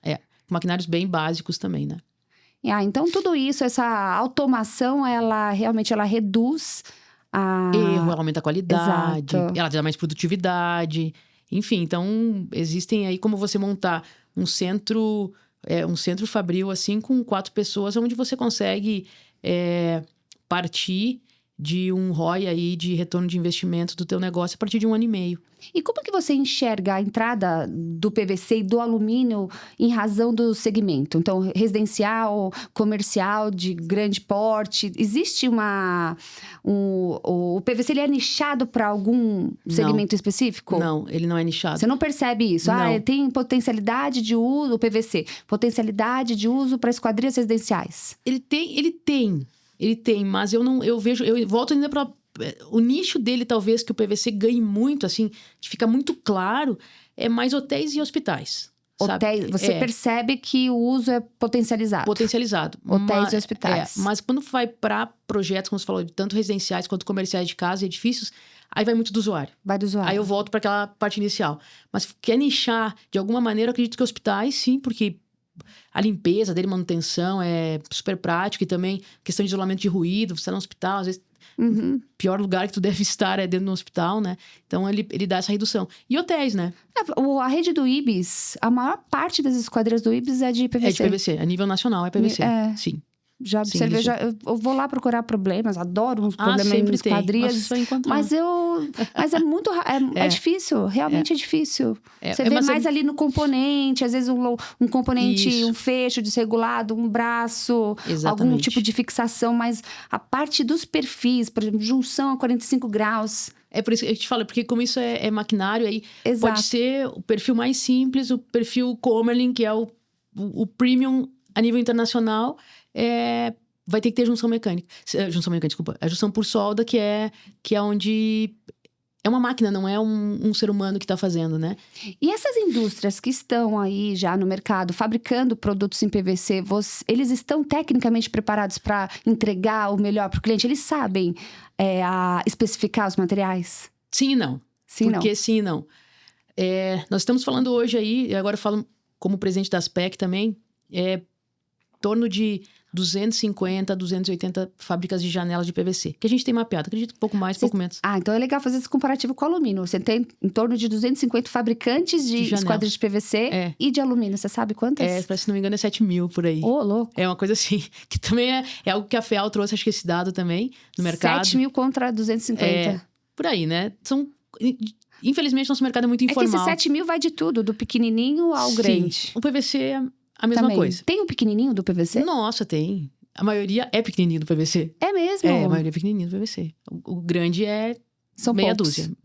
maquinários bem básicos também, né? Então tudo isso, essa automação, ela realmente reduz Erro, ela aumenta a qualidade, Exato. ela dá mais produtividade. Enfim, então existem aí como você montar um centro fabril assim com 4 pessoas, onde você consegue partir de um ROI aí de retorno de investimento do teu negócio a partir de 1 ano e meio. E como que você enxerga a entrada do PVC e do alumínio em razão do segmento? Então, residencial, comercial, de grande porte, existe o PVC ele é nichado para algum segmento específico? Não, ele não é nichado. Você não percebe isso? Não. Tem potencialidade de uso, o PVC, potencialidade de uso para esquadrias residenciais. Ele tem, mas eu volto ainda para o nicho dele, talvez, que o PVC ganhe muito, assim, que fica muito claro, é mais hotéis e hospitais. Hotéis, sabe? você percebe que o uso é potencializado. Potencializado. Hotéis e hospitais. Mas quando vai para projetos, como você falou, tanto residenciais quanto comerciais de casa e edifícios, aí vai muito do usuário. Vai do usuário. Aí eu volto para aquela parte inicial. Mas quer nichar de alguma maneira, eu acredito que hospitais, sim, porque a limpeza dele, manutenção é super prático, e também questão de isolamento de ruído, você está no hospital, às vezes o pior lugar que tu deve estar é dentro do hospital, né? Então ele dá essa redução. E hotéis, né? A rede do Ibis, a maior parte das esquadrias do Ibis é de PVC. É de PVC, a nível nacional é PVC, sim. Já observei, eu vou lá procurar problemas, adoro uns problemas em esquadrias, mas é difícil, realmente é difícil. Você vê mais ali no componente, às vezes um componente, Isso. um fecho desregulado, um braço, algum tipo de fixação, mas a parte dos perfis, por exemplo, junção a 45 graus... É por isso que eu te falo, porque como isso é maquinário, aí Exato. Pode ser o perfil mais simples, o perfil Comerlin, que é o premium a nível internacional, vai ter que ter junção mecânica, desculpa. A junção por solda, que é onde... É uma máquina, não é um ser humano que está fazendo, né? E essas indústrias que estão aí já no mercado, fabricando produtos em PVC, eles estão tecnicamente preparados para entregar o melhor para o cliente? Eles sabem especificar os materiais? Sim e não. Sim e não. Porque sim e não. Nós estamos falando hoje aí, e agora eu falo como presidente da SPEC também, em torno de 250, 280 fábricas de janelas de PVC, que a gente tem mapeado. Acredito que um pouco mais, pouco menos. Então é legal fazer esse comparativo com o alumínio. Você tem em torno de 250 fabricantes de esquadrias de PVC e de alumínio. Você sabe quantas? Se não me engano, é 7 mil por aí. Louco. É uma coisa assim, que também é algo que a FEAL trouxe, acho que esse dado também, no mercado. 7 mil contra 250. Por aí, né? Infelizmente, nosso mercado é muito informal. É que esse 7 mil vai de tudo, do pequenininho ao grande. O PVC é a mesma coisa. Tem o pequenininho do PVC? Nossa, tem. A maioria é pequenininho do PVC. É mesmo? A maioria é pequenininho do PVC. O grande São meia poucos. dúzia.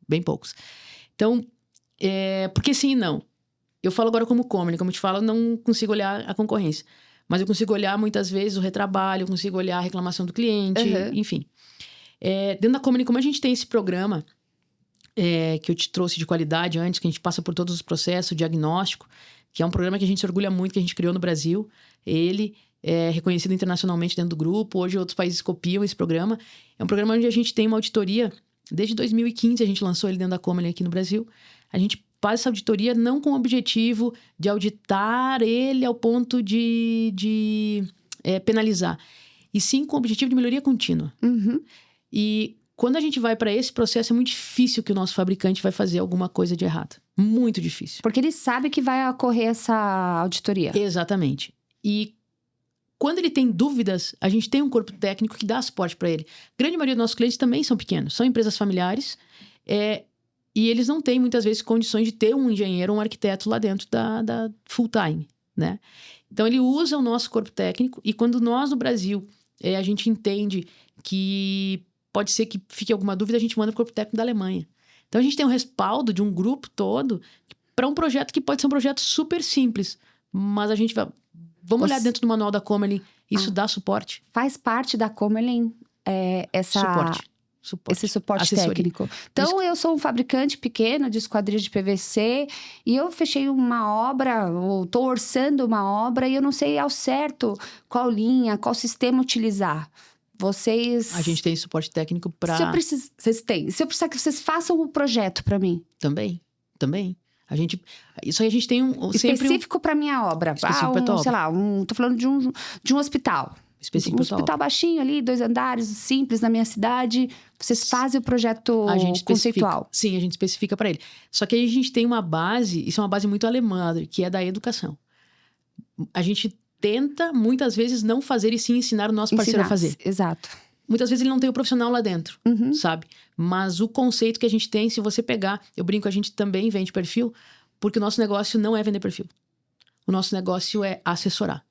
Bem poucos. Então, porque sim e não. Eu falo agora como Comerlin, como eu te falo, eu não consigo olhar a concorrência. Mas eu consigo olhar, muitas vezes, o retrabalho, eu consigo olhar a reclamação do cliente, enfim. Dentro da Comerlin, como a gente tem esse programa que eu te trouxe de qualidade antes, que a gente passa por todos os processos, o diagnóstico, que é um programa que a gente se orgulha muito, que a gente criou no Brasil. Ele é reconhecido internacionalmente dentro do grupo. Hoje, outros países copiam esse programa. É um programa onde a gente tem uma auditoria. Desde 2015, a gente lançou ele dentro da Comerlin aqui no Brasil. A gente faz essa auditoria não com o objetivo de auditar ele ao ponto de penalizar, e sim com o objetivo de melhoria contínua. E quando a gente vai para esse processo, é muito difícil que o nosso fabricante vai fazer alguma coisa de errado. Muito difícil. Porque ele sabe que vai ocorrer essa auditoria. Exatamente. E quando ele tem dúvidas, a gente tem um corpo técnico que dá suporte para ele. A grande maioria dos nossos clientes também são pequenos, são empresas familiares, e eles não têm, muitas vezes, condições de ter um engenheiro ou um arquiteto lá dentro da full time, né? Então, ele usa o nosso corpo técnico, e quando nós, no Brasil, a gente entende que pode ser que fique alguma dúvida, a gente manda para o corpo técnico da Alemanha. Então, a gente tem um respaldo de um grupo todo para um projeto que pode ser um projeto super simples, mas a gente vai... Vamos olhar dentro do manual da Comerlin, isso dá suporte? Faz parte da Comerlin esse suporte assessoria. Técnico. Então, eu sou um fabricante pequeno de esquadrias de PVC e eu fechei uma obra, ou estou orçando uma obra e eu não sei ao certo qual linha, qual sistema utilizar. A gente tem suporte técnico para... Vocês têm. Se eu precisar que vocês façam o projeto para mim. Também. Isso aí a gente tem sempre específico para minha obra. Específico pra tua obra. Sei lá, tô falando de um hospital. específico Um pra tua hospital obra. baixinho ali, 2 andares, simples, na minha cidade. Vocês fazem o projeto A gente especifica. conceitual. Sim, a gente especifica para ele. Só que aí a gente tem uma base, isso é uma base muito alemã, Adri, que é da educação. A gente tenta, muitas vezes, não fazer e sim ensinar o nosso parceiro a fazer. Exato. Muitas vezes ele não tem o profissional lá dentro, Uhum. sabe? Mas o conceito que a gente tem, se você pegar... Eu brinco, a gente também vende perfil, porque o nosso negócio não é vender perfil. O nosso negócio é assessorar.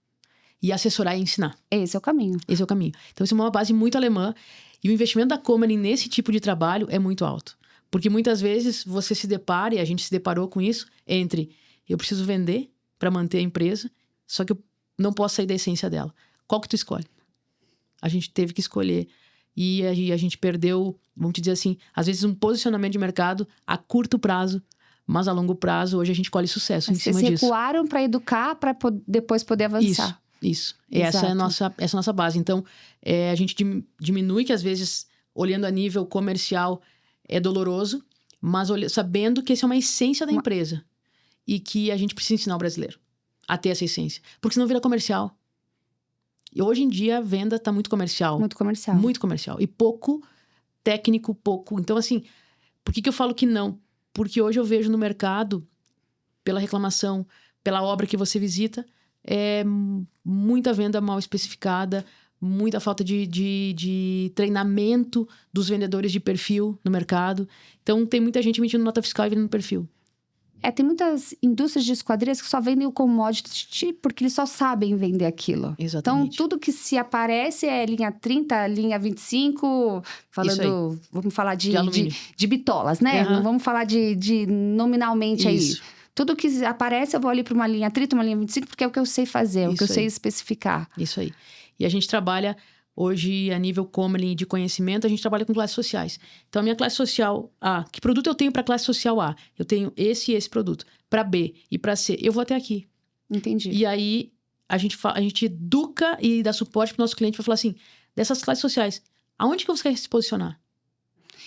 E assessorar é ensinar. Esse é o caminho. Esse é o caminho. Então, isso é uma base muito alemã. E o investimento da Company nesse tipo de trabalho é muito alto. Porque muitas vezes você se depara, e a gente se deparou com isso, entre eu preciso vender para manter a empresa, só que eu não posso sair da essência dela. Qual que tu escolhe? A gente teve que escolher. E a gente perdeu, vamos te dizer assim, às vezes um posicionamento de mercado a curto prazo, mas a longo prazo, hoje a gente colhe sucesso em Vocês cima disso. recuaram para educar, para depois poder avançar. Isso. Essa é a nossa base. Então, a gente diminui que às vezes, olhando a nível comercial, é doloroso, mas sabendo que essa é uma essência da empresa e que a gente precisa ensinar o brasileiro a ter essa essência. Porque senão vira comercial. E hoje em dia a venda está muito comercial. Muito comercial. Muito comercial. E pouco técnico, pouco... Então, assim, por que eu falo que não? Porque hoje eu vejo no mercado, pela reclamação, pela obra que você visita, muita venda mal especificada, muita falta de treinamento dos vendedores de perfil no mercado. Então, tem muita gente emitindo nota fiscal e vendendo perfil. Tem muitas indústrias de esquadrias que só vendem o commodity porque eles só sabem vender aquilo. Exatamente. Então, tudo que se aparece é linha 30, linha 25, falando... Vamos falar de alumínio. De bitolas, né? Uhum. Não vamos falar de nominalmente Isso. aí. Tudo que aparece, eu vou ali para uma linha 30, uma linha 25, porque é o que eu sei fazer, é o que eu sei especificar. Isso aí. E a gente trabalha... Hoje, a nível Company de conhecimento, a gente trabalha com classes sociais. Então, a minha classe social A, que produto eu tenho para a classe social A? Eu tenho esse e esse produto. Para B e para C, eu vou até aqui. Entendi. E aí, a gente educa e dá suporte para o nosso cliente para falar assim, dessas classes sociais, aonde que você quer se posicionar?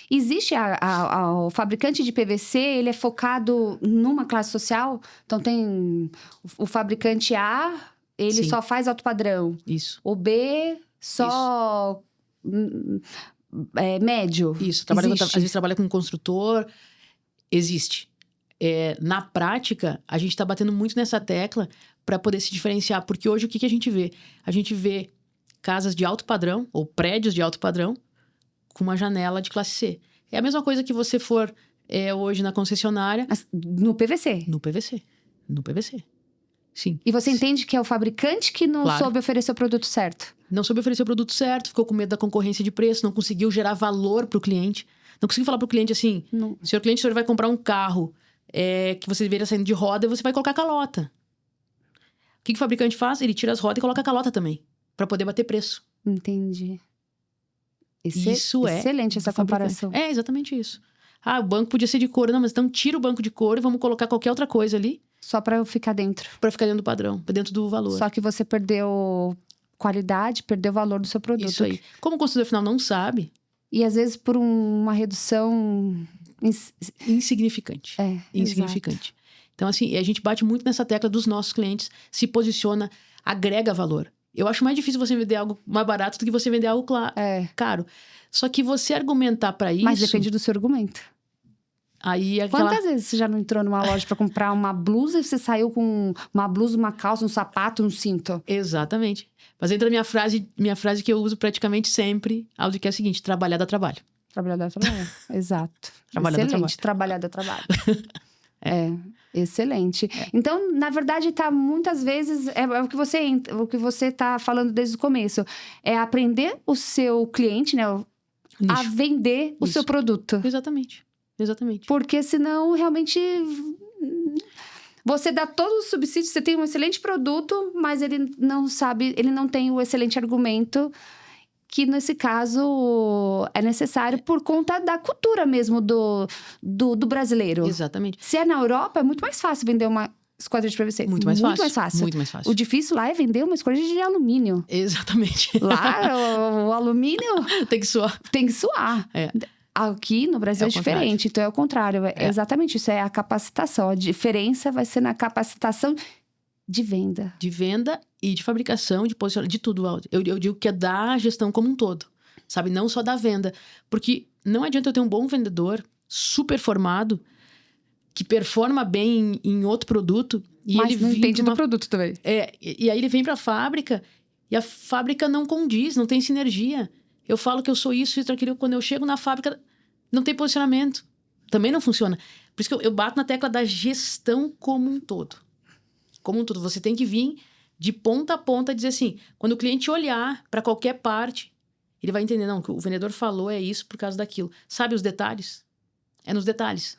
Existe o fabricante de PVC, ele é focado numa classe social? Então, tem o fabricante A, ele Sim. só faz alto padrão. Isso. O B... Só médio. Isso. Às vezes trabalha com um construtor. Existe. Na prática, a gente está batendo muito nessa tecla para poder se diferenciar. Porque hoje, o que a gente vê? A gente vê casas de alto padrão, ou prédios de alto padrão, com uma janela de classe C. É a mesma coisa que você for hoje na concessionária... No PVC. No PVC. No PVC. Sim. E você entende que é o fabricante que não Claro. soube oferecer o produto certo? Não soube oferecer o produto certo, ficou com medo da concorrência de preço, não conseguiu gerar valor para o cliente. Não conseguiu falar para o cliente assim, Não. senhor cliente, o senhor vai comprar um carro que você deveria saindo de roda e você vai colocar calota. O que o fabricante faz? Ele tira as rodas e coloca a calota também, para poder bater preço. Entendi. Isso Excelente essa do fabricante. comparação. É exatamente isso. O banco podia ser de couro. Não, mas então tira o banco de couro e vamos colocar qualquer outra coisa ali Só para eu ficar dentro. para ficar dentro do padrão, dentro do valor. Só que você perdeu qualidade, perdeu o valor do seu produto. Isso aí. Como o consumidor final não sabe... E às vezes por uma redução... Insignificante. Insignificante. Exato. Então, assim, a gente bate muito nessa tecla dos nossos clientes, se posiciona, agrega valor. Eu acho mais difícil você vender algo mais barato do que você vender algo caro. Só que você argumentar para isso... Mas depende do seu argumento. Aí Quantas vezes você já não entrou numa loja para comprar uma blusa e você saiu com uma blusa, uma calça, um sapato, um cinto? Exatamente. Mas entra minha frase que eu uso praticamente sempre, Aldo, que é a seguinte: trabalhar dá trabalho. Trabalhar dá trabalho. Exato. Trabalhar dá Excelente. Trabalhar dá trabalho. Excelente. Então, na verdade, tá muitas vezes... É o que você tá falando desde o começo. É aprender o seu cliente, né? A vender o seu produto. Exatamente. Porque senão, realmente... Você dá todos os subsídios, você tem um excelente produto, mas ele não tem o excelente argumento, que nesse caso é necessário por conta da cultura mesmo do brasileiro. Exatamente. Se é na Europa, é muito mais fácil vender uma esquadrilha de PVC. Muito mais fácil. Muito mais fácil. O difícil lá é vender uma esquadrilha de alumínio. Exatamente. Lá, o alumínio tem que suar. tem que suar. Aqui no Brasil É é o contrário. diferente, então é o contrário. É exatamente isso, é a capacitação. A diferença vai ser na capacitação de venda. De venda e de fabricação, de posicionamento, de tudo. Eu digo que é da gestão como um todo, sabe? Não só da venda. Porque não adianta eu ter um bom vendedor, super formado, que performa bem em outro produto. E Mas ele não vem entende pra do produto também. e aí ele vem para a fábrica e a fábrica não condiz, não tem sinergia. Eu falo que eu sou isso, aquilo. Quando eu chego na fábrica, não tem posicionamento. Também não funciona. Por isso que eu bato na tecla da gestão como um todo. Como um todo. Você tem que vir de ponta a ponta e dizer assim, quando o cliente olhar para qualquer parte, ele vai entender, não, o que o vendedor falou é isso por causa daquilo. Sabe os detalhes? É nos detalhes.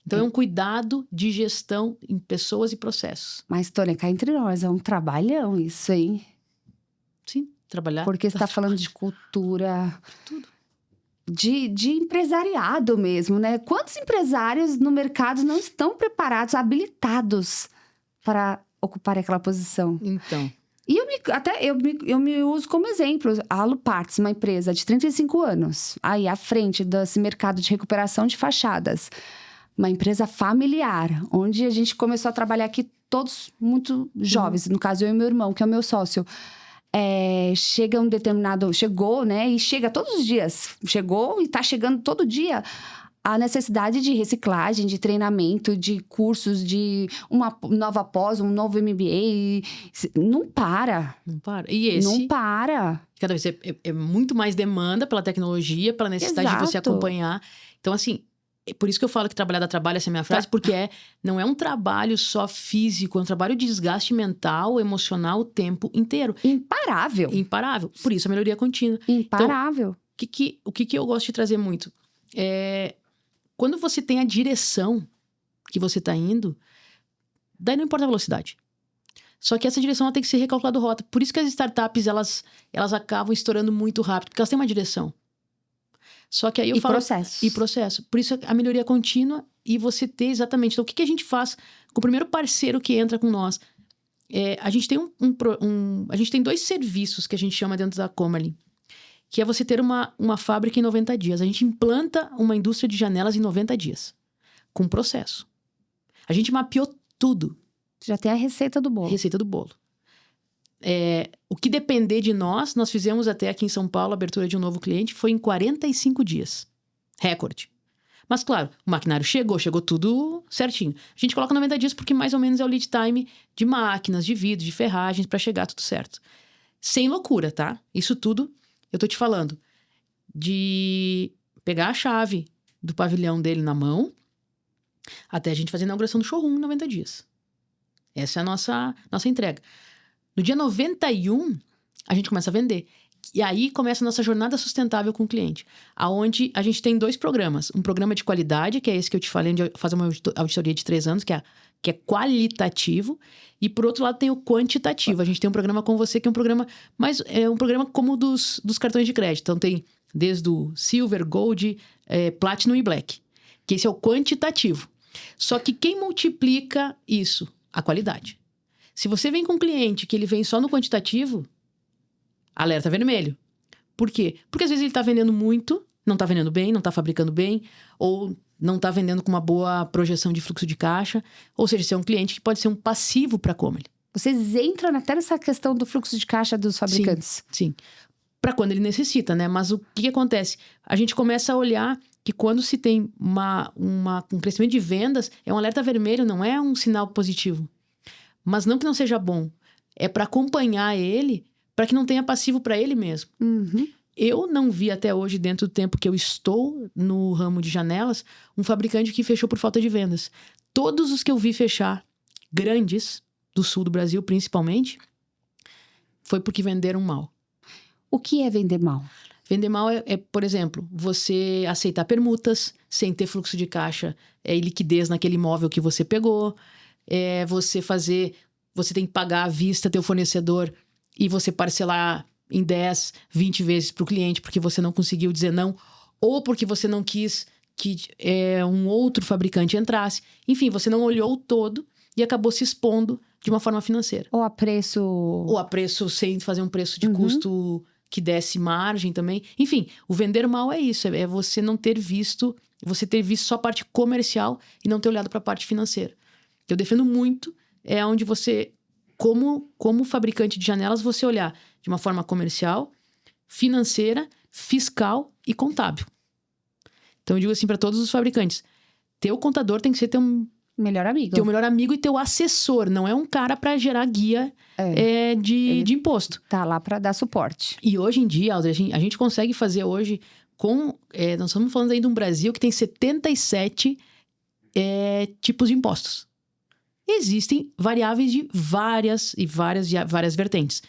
Então, é um cuidado de gestão em pessoas e processos. Mas, Tônia, cá entre nós, é um trabalhão isso, hein? Sim, trabalhar. Porque você está falando de cultura, Tudo. de empresariado mesmo, né? Quantos empresários no mercado não estão preparados, habilitados para ocupar aquela posição? Então, E eu me uso como exemplo. A Aluparts, uma empresa de 35 anos, aí à frente desse mercado de recuperação de fachadas. Uma empresa familiar, onde a gente começou a trabalhar aqui todos muito jovens. No caso, eu e meu irmão, que é o meu sócio. Chegou, né? E chega todos os dias. Chegou e tá chegando todo dia a necessidade de reciclagem, de treinamento, de cursos, de uma nova pós, um novo MBA. Não para. não para. E esse, Não para. cada vez é muito mais demanda pela tecnologia, pela necessidade de você Exato. acompanhar. Então, assim, é por isso que eu falo que trabalhar dá trabalho, essa é a minha frase, porque não é um trabalho só físico, é um trabalho de desgaste mental, emocional, o tempo inteiro. Imparável. Imparável. Por isso, a melhoria contínua. Imparável. O que eu gosto de trazer muito? Quando você tem a direção que você está indo, daí não importa a velocidade. Só que essa direção ela tem que ser recalculada rota. Por isso que as startups, elas acabam estourando muito rápido, porque elas têm uma direção. Só que aí eu falo... Processos. E processo. Por isso a melhoria contínua e você ter exatamente... Então, o que a gente faz com o primeiro parceiro que entra com nós? A gente tem a gente tem 2 serviços que a gente chama dentro da Comerlin, que é você ter uma fábrica em 90 dias. A gente implanta uma indústria de janelas em 90 dias, com processo. A gente mapeou tudo. Já tem a receita do bolo. Receita do bolo. O que depender de nós fizemos até aqui em São Paulo, a abertura de um novo cliente, foi em 45 dias. Recorde. Mas, claro, o maquinário chegou tudo certinho. A gente coloca 90 dias porque mais ou menos é o lead time de máquinas, de vidro, de ferragens, para chegar tudo certo. Sem loucura, tá? Isso tudo, eu tô te falando, de pegar a chave do pavilhão dele na mão, até a gente fazer a inauguração do showroom em 90 dias. Essa é a nossa entrega. No dia 91, a gente começa a vender. E aí começa a nossa jornada sustentável com o cliente. Onde a gente tem 2 programas. Um programa de qualidade, que é esse que eu te falei, de fazer uma auditoria de 3 anos, que é qualitativo. E por outro lado tem o quantitativo. A gente tem um programa com você, que é um programa... Mas é um programa como dos cartões de crédito. Então tem desde o Silver, Gold, Platinum e Black. Que esse é o quantitativo. Só que quem multiplica isso? A qualidade. Se você vem com um cliente que ele vem só no quantitativo, alerta vermelho. Por quê? Porque às vezes ele está vendendo muito, não está vendendo bem, não está fabricando bem, ou não está vendendo com uma boa projeção de fluxo de caixa. Ou seja, esse é um cliente que pode ser um passivo para a Comerlin. Vocês entram até nessa questão do fluxo de caixa dos fabricantes. Sim. Para quando ele necessita, né? Mas o que acontece? A gente começa a olhar que quando se tem um crescimento de vendas, é um alerta vermelho, não é um sinal positivo. Mas não que não seja bom. É para acompanhar ele, para que não tenha passivo para ele mesmo. Uhum. Eu não vi até hoje, dentro do tempo que eu estou no ramo de janelas, um fabricante que fechou por falta de vendas. Todos os que eu vi fechar, grandes, do sul do Brasil principalmente, foi porque venderam mal. O que é vender mal? Vender mal por exemplo, você aceitar permutas sem ter fluxo de caixa e liquidez naquele imóvel que você pegou. Você tem que pagar à vista teu fornecedor e você parcelar em 10, 20 vezes para o cliente porque você não conseguiu dizer não, ou porque você não quis que um outro fabricante entrasse. Enfim, você não olhou o todo e acabou se expondo de uma forma financeira. Ou a preço... Ou a preço sem fazer um preço de custo que desse margem também. Enfim, o vender mal é isso, é você não ter visto, você ter visto só a parte comercial e não ter olhado para a parte financeira. Eu defendo muito, é onde você, como fabricante de janelas, você olhar de uma forma comercial, financeira, fiscal e contábil. Então eu digo assim para todos os fabricantes, teu contador tem que ser teu Melhor amigo. Teu melhor amigo e teu assessor, não é um cara para gerar guia de imposto. Tá lá para dar suporte. E hoje em dia, Aldri, a gente consegue fazer hoje nós estamos falando aí de um Brasil que tem 77 tipos de impostos. Existem variáveis de várias vertentes.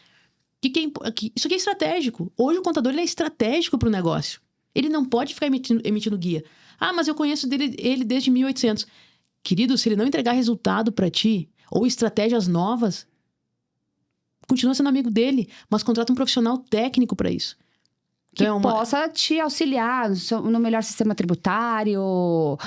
Isso aqui é estratégico. Hoje o contador ele é estratégico para o negócio. Ele não pode ficar emitindo guia. Ah, mas eu conheço ele desde 1800. Querido, se ele não entregar resultado para ti, ou estratégias novas, continua sendo amigo dele, mas contrata um profissional técnico para isso. Que possa te auxiliar no melhor sistema tributário.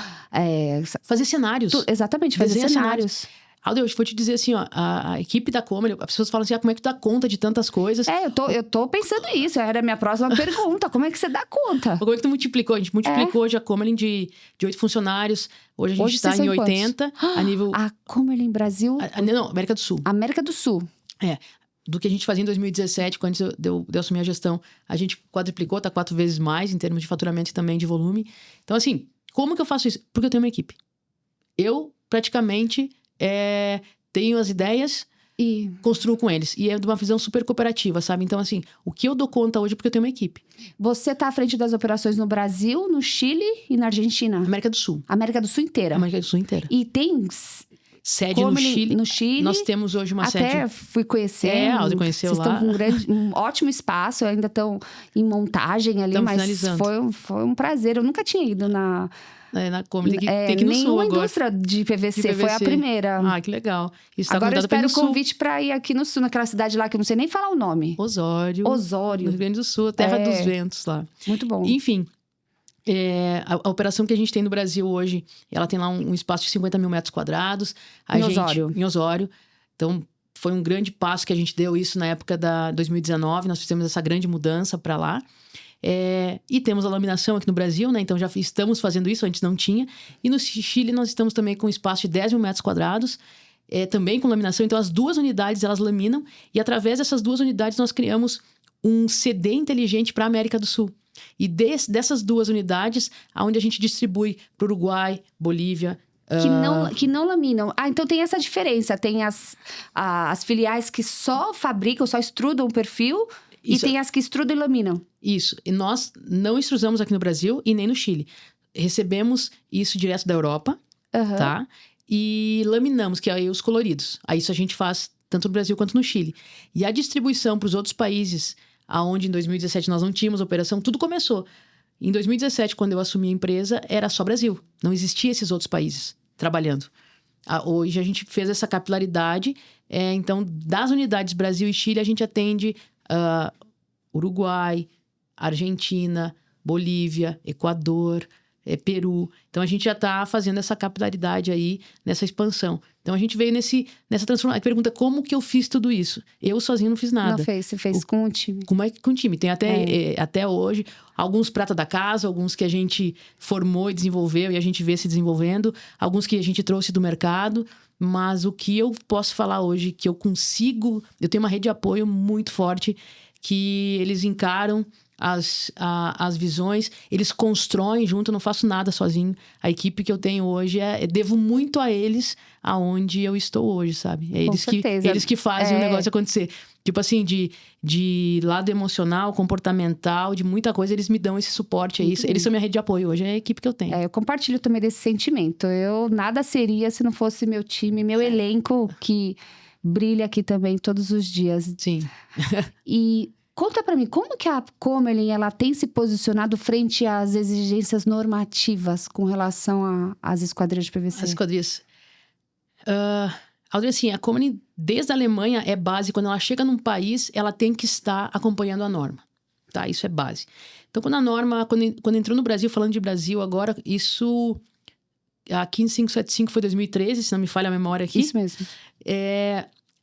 Fazer cenários. Exatamente, fazer cenários. Aldo, eu vou te dizer assim, ó, a equipe da Comely, as pessoas falam assim, como é que tu dá conta de tantas coisas? Eu tô pensando nisso, era a minha próxima pergunta, como é que você dá conta? Como é que tu multiplicou? A gente multiplicou hoje a Comely de 8 funcionários, hoje a gente está em 80, a nível... A Comely em Brasil? Não, América do Sul. América do Sul. Do que a gente fazia em 2017, quando eu assumi a gestão, a gente quadruplicou, tá 4 vezes mais em termos de faturamento e também de volume. Então assim, como que eu faço isso? Porque eu tenho uma equipe. Eu praticamente... tenho as ideias e construo com eles. E é de uma visão super cooperativa, sabe? Então, assim, o que eu dou conta hoje é porque eu tenho uma equipe. Você tá à frente das operações no Brasil, no Chile e na Argentina? América do Sul. América do Sul inteira? América do Sul inteira. E tem... Sede no Chile. No Chile. Nós temos hoje uma sede... Até fui conhecer. A Aldo conheceu lá. Vocês estão com um ótimo espaço, ainda estão em montagem ali, Estamos mas finalizando. Foi um prazer. Eu nunca tinha ido na Comely, tem que ir no Sul agora. Indústria de PVC, foi a primeira. Ah, que legal. Isso agora eu espero o Sul. convite para ir aqui no Sul, naquela cidade lá que eu não sei nem falar o nome. Osório. No Rio Grande do Sul, a terra dos ventos lá. Muito bom. Enfim, a operação que a gente tem no Brasil hoje, ela tem lá um espaço de 50 mil metros quadrados. Em Osório. Então, foi um grande passo que a gente deu isso na época da 2019. Nós fizemos essa grande mudança para lá. E temos a laminação aqui no Brasil, né? Então já estamos fazendo isso, antes não tinha. E no Chile nós estamos também com um espaço de 10 mil metros quadrados, também com laminação. Então as 2 unidades elas laminam e através dessas 2 unidades nós criamos um CD inteligente para a América do Sul. E dessas 2 unidades, aonde a gente distribui para o Uruguai, Bolívia... Que não laminam. Então tem essa diferença. Tem as filiais que só fabricam, só extrudam o perfil... Isso. E tem as que extrudam e laminam. Isso. E nós não extrusamos aqui no Brasil e nem no Chile. Recebemos isso direto da Europa, tá? E laminamos, que é aí os coloridos. Aí isso a gente faz tanto no Brasil quanto no Chile. E a distribuição para os outros países, aonde em 2017 nós não tínhamos operação, tudo começou. Em 2017, quando eu assumi a empresa, era só Brasil. Não existia esses outros países trabalhando. Hoje a gente fez essa capilaridade. Então, das unidades Brasil e Chile, a gente atende... Uruguai, Argentina, Bolívia, Equador, Peru. Então, a gente já está fazendo essa capilaridade aí, nessa expansão. Então, a gente veio nessa transformação. Pergunta, como que eu fiz tudo isso? Eu sozinho não fiz nada. Não fez, você fez com o time. Com o time. Tem até hoje, alguns prata da casa, alguns que a gente formou e desenvolveu e a gente vê se desenvolvendo, alguns que a gente trouxe do mercado. Mas o que eu posso falar hoje, que eu consigo... Eu tenho uma rede de apoio muito forte, que eles encaram as visões, eles constroem junto, eu não faço nada sozinho. A equipe que eu tenho hoje, devo muito a eles aonde eu estou hoje, sabe? Eles que fazem o negócio acontecer. Tipo assim, de lado emocional, comportamental, de muita coisa, eles me dão esse suporte aí. Eles são minha rede de apoio. Hoje é a equipe que eu tenho. Eu compartilho também desse sentimento. Eu nada seria se não fosse meu time, meu elenco, que brilha aqui também todos os dias. Sim. E conta pra mim, como que a Comely, ela tem se posicionado frente às exigências normativas com relação às esquadrias de PVC? As esquadrias... Aldri, assim, a Comely, desde a Alemanha, é base. Quando ela chega num país, ela tem que estar acompanhando a norma, tá? Isso é base. Então, quando a norma... Quando entrou no Brasil, falando de Brasil agora, isso... A 15575 foi 2013, se não me falha a memória aqui. Isso mesmo.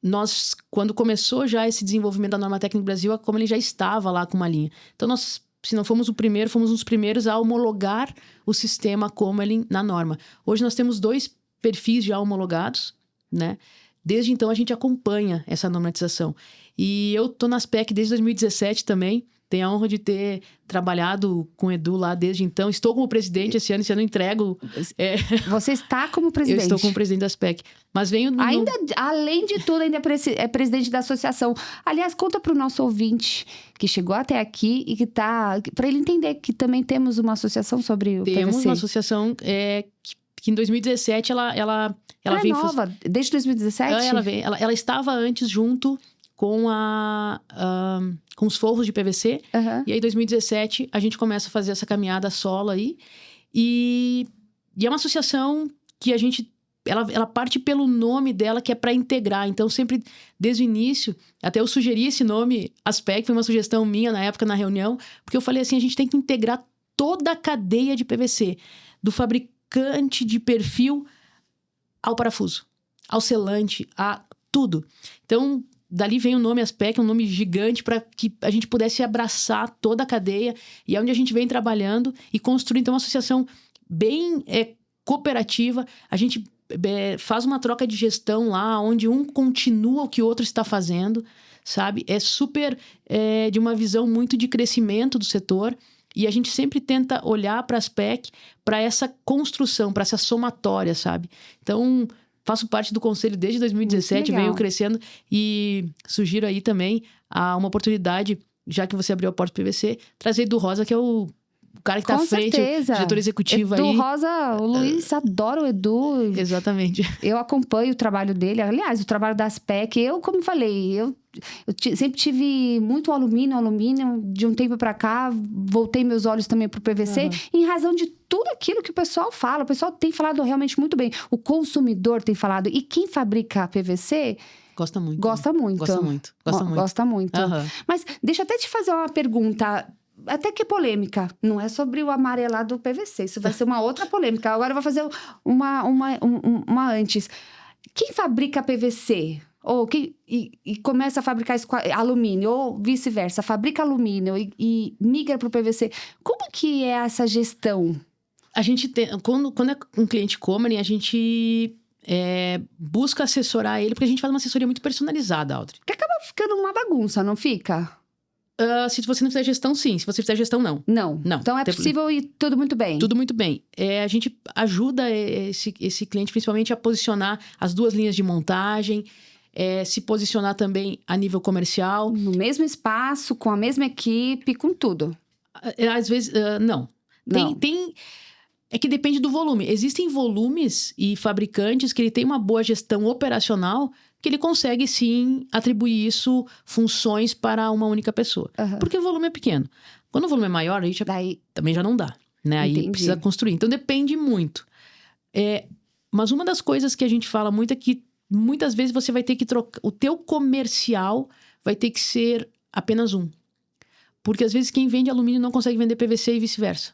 nós, quando começou já esse desenvolvimento da norma técnica no Brasil, a Comelin já estava lá com uma linha. Então, nós, se não fomos o primeiro, fomos um dos primeiros a homologar o sistema Comelin na norma. Hoje nós temos 2 perfis já homologados, né? Desde então, a gente acompanha essa normatização. E eu tô na SPEC desde 2017 também. Tenho a honra de ter trabalhado com o Edu lá desde então. Estou como presidente esse ano eu entrego... Você está como Eu presidente? estou como presidente da SPEC. Mas venho... Ainda, além de tudo, ainda é presidente da associação. Aliás, conta para o nosso ouvinte que chegou até aqui e que tá... Para ele entender que também temos uma associação sobre o PVC. Temos uma associação que em 2017 ela é veio... nova, desde 2017? Ela estava antes junto com com os forros de PVC. Uhum. E aí, em 2017, a gente começa a fazer essa caminhada solo aí. E é uma associação que a gente... Ela parte pelo nome dela, que é para integrar. Então, sempre, desde o início, até eu sugeri esse nome, ASPEC, foi uma sugestão minha na época, na reunião, porque eu falei assim, a gente tem que integrar toda a cadeia de PVC, do fabricante de perfil ao parafuso, ao selante, a tudo. Então, dali vem o nome ASPEC, um nome gigante para que a gente pudesse abraçar toda a cadeia. E é onde a gente vem trabalhando e construir, então, uma associação bem cooperativa. A gente faz uma troca de gestão lá, onde um continua o que o outro está fazendo, sabe? É super de uma visão muito de crescimento do setor. E a gente sempre tenta olhar para a ASPEC, para essa construção, para essa somatória, sabe? Então... Faço parte do conselho desde 2017, venho crescendo e sugiro aí também uma oportunidade, já que você abriu a porta do PVC, trazer Edu Rosa, que é o cara que está à frente, o diretor executivo Edu aí. Rosa, o Luiz adora o Edu. Exatamente. Eu acompanho o trabalho dele, aliás, o trabalho da ASPEC. Eu, como falei, eu sempre tive muito alumínio, de um tempo para cá, voltei meus olhos também pro PVC, em razão de tudo aquilo que o pessoal fala. O pessoal tem falado realmente muito bem. O consumidor tem falado. E quem fabrica PVC... Gosta muito. Gosta muito. Gosta muito. Gosta muito. Mas deixa eu até te fazer uma pergunta... Até que é polêmica. Não é sobre o amarelado do PVC. Isso vai ser uma outra polêmica. Agora eu vou fazer uma antes. Quem fabrica PVC... e começa a fabricar alumínio, ou vice-versa, fabrica alumínio e migra para o PVC. Como que é essa gestão? A gente tem... Quando é um cliente Comelin, a gente busca assessorar ele, porque a gente faz uma assessoria muito personalizada, Audrey. Que acaba ficando uma bagunça, não fica? Se você não fizer gestão, sim. Se você fizer gestão, não. Não. Então é possível e tudo muito bem. Tudo muito bem. A gente ajuda esse cliente, principalmente, a posicionar as 2 linhas de montagem, se posicionar também a nível comercial. No mesmo espaço, com a mesma equipe, com tudo. Às vezes, não. É que depende do volume. Existem volumes e fabricantes que ele tem uma boa gestão operacional, que ele consegue, sim, atribuir isso, funções para uma única pessoa. Porque o volume é pequeno. Quando o volume é maior, aí também já não dá, né? Aí precisa construir. Então, depende muito. Mas uma das coisas que a gente fala muito é que, muitas vezes, você vai ter que trocar... O teu comercial vai ter que ser apenas um. Porque, às vezes, quem vende alumínio não consegue vender PVC e vice-versa.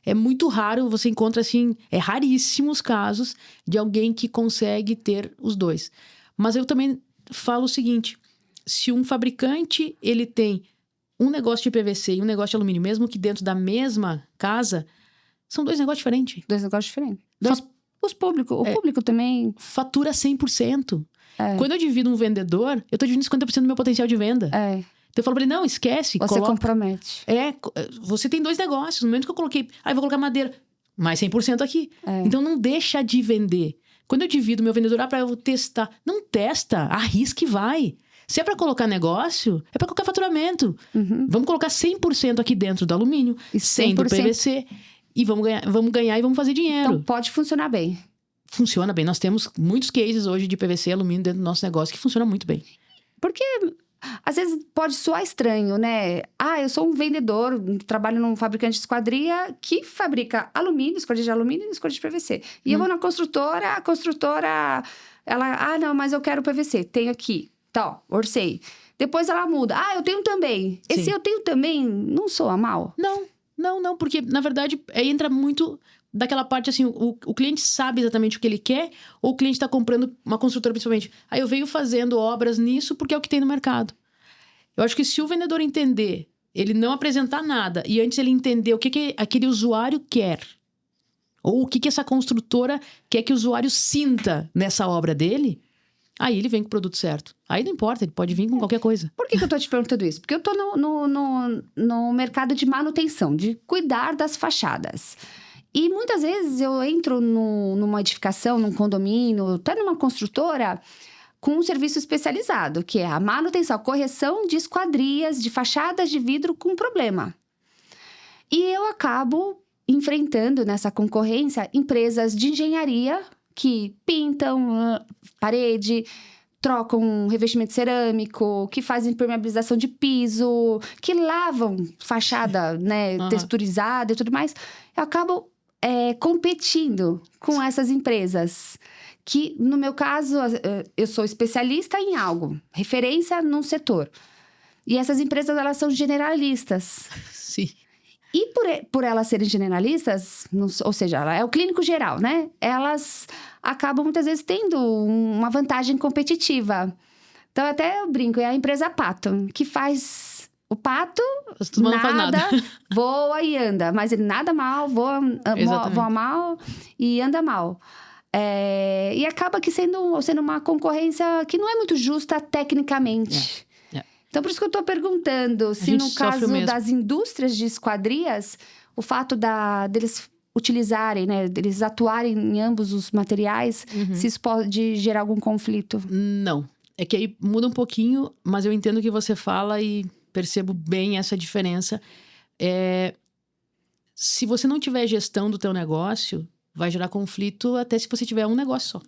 É muito raro, você encontra, assim... É raríssimos casos de alguém que consegue ter os 2. Mas eu também falo o seguinte, se um fabricante, ele tem um negócio de PVC e um negócio de alumínio, mesmo que dentro da mesma casa, são 2 negócios diferentes. 2 negócios diferentes. O público também... Fatura 100%. Quando eu divido um vendedor, eu tô dividindo 50% do meu potencial de venda. Então eu falo pra ele, não, esquece. Você compromete. Você tem 2 negócios. No momento que eu coloquei, vou colocar madeira, mais 100% aqui. Então não deixa de vender. Quando eu divido meu vendedor, para eu testar. Não testa, arrisca e vai. Se é para colocar negócio, é para colocar faturamento. Vamos colocar 100% aqui dentro do alumínio, 100% do PVC. E vamos ganhar e vamos fazer dinheiro. Então pode funcionar bem. Funciona bem. Nós temos muitos cases hoje de PVC e alumínio dentro do nosso negócio que funciona muito bem. Porque... Às vezes pode soar estranho, né? Eu sou um vendedor, trabalho num fabricante de esquadria que fabrica alumínio, esquadria de alumínio e esquadria de PVC. E eu vou na construtora, a construtora, ela... não, mas eu quero PVC, tenho aqui. Tá, orcei. Depois ela muda. Eu tenho também. Esse eu tenho também, não soa mal? Não, porque, na verdade, entra muito daquela parte assim, o cliente sabe exatamente o que ele quer, ou o cliente está comprando uma construtora principalmente. Aí eu venho fazendo obras nisso porque é o que tem no mercado. Eu acho que se o vendedor entender, ele não apresentar nada, e antes ele entender o que aquele usuário quer, ou o que essa construtora quer que o usuário sinta nessa obra dele, aí ele vem com o produto certo. Aí não importa, ele pode vir com qualquer coisa. Por que eu tô te perguntando isso? Porque eu tô no mercado de manutenção, de cuidar das fachadas. E muitas vezes eu entro numa edificação, num condomínio, até numa construtora, com um serviço especializado, que é a manutenção, a correção de esquadrias, de fachadas de vidro com problema. E eu acabo enfrentando nessa concorrência empresas de engenharia que pintam parede, trocam revestimento cerâmico, que fazem impermeabilização de piso, que lavam fachada, né, texturizada e tudo mais. Eu acabo competindo com essas empresas. Que, no meu caso, eu sou especialista em algo, referência num setor. E essas empresas, elas são generalistas. Sim. E por elas serem generalistas, ou seja, ela é o clínico geral, né? Elas acabam, muitas vezes, tendo uma vantagem competitiva. Então, até eu brinco, é a empresa Pato, que faz... O pato, não faz nada, voa e anda. Mas ele nada mal, voa mal e anda mal. E acaba que sendo uma concorrência que não é muito justa tecnicamente. Então, por isso que eu estou perguntando se no caso das indústrias de esquadrias, o fato deles utilizarem, né, deles atuarem em ambos os materiais, se isso pode gerar algum conflito. Não. É que aí muda um pouquinho, mas eu entendo o que você fala e percebo bem essa diferença. Se você não tiver gestão do teu negócio, vai gerar conflito até se você tiver um negócio só.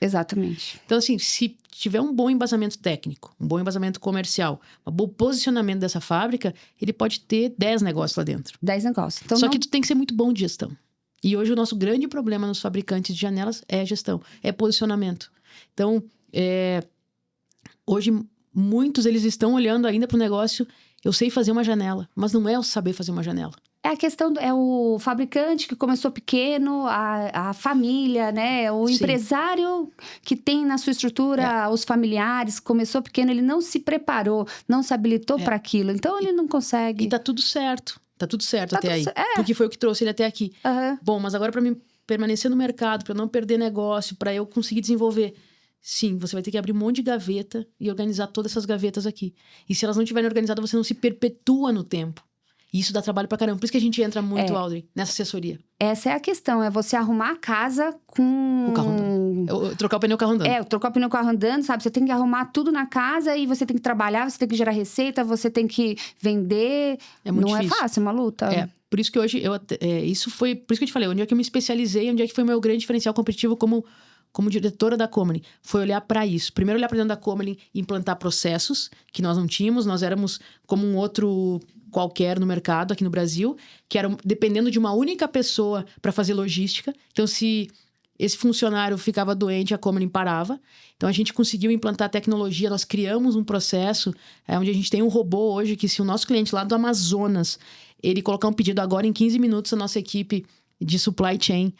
Exatamente. Então, assim, se tiver um bom embasamento técnico, um bom embasamento comercial, um bom posicionamento dessa fábrica, ele pode ter 10 negócios lá dentro. 10 negócios. Então, só que tu tem que ser muito bom de gestão. E hoje o nosso grande problema nos fabricantes de janelas é gestão, é posicionamento. Então, hoje muitos eles estão olhando ainda para o negócio, eu sei fazer uma janela, mas não é o saber fazer uma janela. É a questão, é o fabricante que começou pequeno, a família, né? O Sim. empresário que tem na sua estrutura os familiares, começou pequeno, ele não se preparou, não se habilitou para aquilo. Então, ele não consegue. E tá tudo certo. Tá tudo certo até aí. Porque foi o que trouxe ele até aqui. Bom, mas agora para mim permanecer no mercado, para não perder negócio, para eu conseguir desenvolver... Sim, você vai ter que abrir um monte de gaveta e organizar todas essas gavetas aqui. E se elas não estiverem organizadas, você não se perpetua no tempo. E isso dá trabalho pra caramba. Por isso que a gente entra muito, Audrey, nessa assessoria. Essa é a questão, é você arrumar a casa com... O carro andando. Trocar o pneu carro andando. Trocar o pneu carro andando, sabe? Você tem que arrumar tudo na casa e você tem que trabalhar, você tem que gerar receita, você tem que vender. É muito difícil. Não é fácil, é uma luta. Por isso que hoje, isso foi... Por isso que eu te falei, onde é que eu me especializei, onde é que foi o meu grande diferencial competitivo como diretora da Comely, foi olhar para isso. Primeiro, olhar para dentro da Comely e implantar processos que nós não tínhamos. Nós éramos como um outro qualquer no mercado aqui no Brasil, que era dependendo de uma única pessoa para fazer logística. Então, se esse funcionário ficava doente, a Comely parava. Então, a gente conseguiu implantar tecnologia. Nós criamos um processo onde a gente tem um robô hoje que, se o nosso cliente lá do Amazonas, ele colocar um pedido agora em 15 minutos, a nossa equipe de supply chain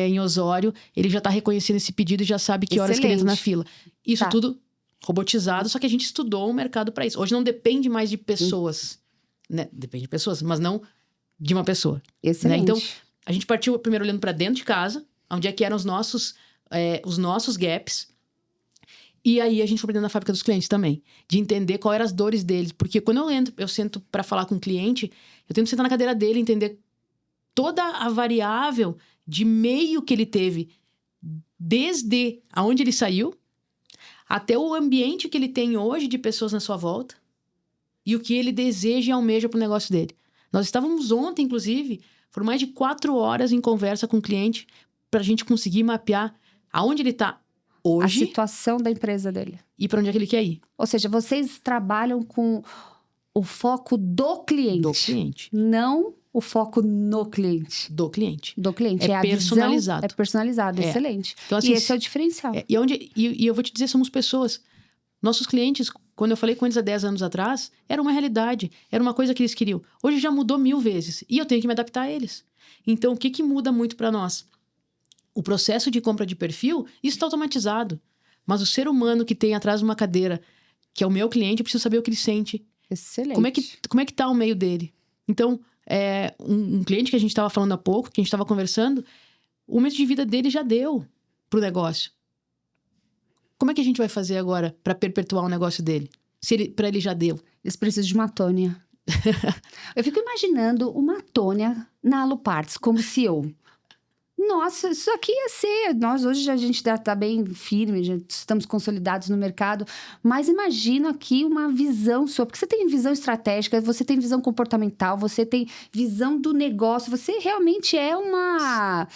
em Osório, ele já está reconhecendo esse pedido e já sabe que horas que ele entra na fila. Isso tudo robotizado, só que a gente estudou o mercado para isso. Hoje não depende mais de pessoas, né? Depende de pessoas, mas não de uma pessoa. Excelente. Né? Então, a gente partiu primeiro olhando para dentro de casa, onde é que eram os nossos gaps. E aí a gente foi pra dentro da fábrica dos clientes também, de entender quais eram as dores deles. Porque quando eu sento para falar com o cliente, eu tento sentar na cadeira dele e entender toda a variável de meio que ele teve, desde aonde ele saiu, até o ambiente que ele tem hoje de pessoas na sua volta, e o que ele deseja e almeja para o negócio dele. Nós estávamos ontem, inclusive, por mais de 4 horas em conversa com o cliente, para a gente conseguir mapear aonde ele está hoje. A situação da empresa dele. E para onde é que ele quer ir. Ou seja, vocês trabalham com o foco do cliente. Do cliente. Não o foco no cliente. Do cliente. Do cliente. É personalizado. Visão, é personalizado, excelente. Então, assim, e esse é o diferencial. E eu vou te dizer, somos pessoas. Nossos clientes, quando eu falei com eles há 10 anos atrás, era uma realidade, era uma coisa que eles queriam. Hoje já mudou 1000 vezes e eu tenho que me adaptar a eles. Então, o que muda muito para nós? O processo de compra de perfil, isso está automatizado. Mas o ser humano que tem atrás de uma cadeira, que é o meu cliente, eu preciso saber o que ele sente. Excelente. Como é que tá o meio dele? Então, um cliente que a gente estava falando há pouco, que a gente estava conversando, o mês de vida dele já deu pro negócio. Como é que a gente vai fazer agora para perpetuar o negócio dele? Para ele já deu. Eles precisam de uma Tônia. Eu fico imaginando uma Tônia na Aluparts como CEO. Nossa, isso aqui ia ser... Nós hoje a gente já está bem firme, já estamos consolidados no mercado, mas imagino aqui uma visão sua, porque você tem visão estratégica, você tem visão comportamental, você tem visão do negócio, você realmente é uma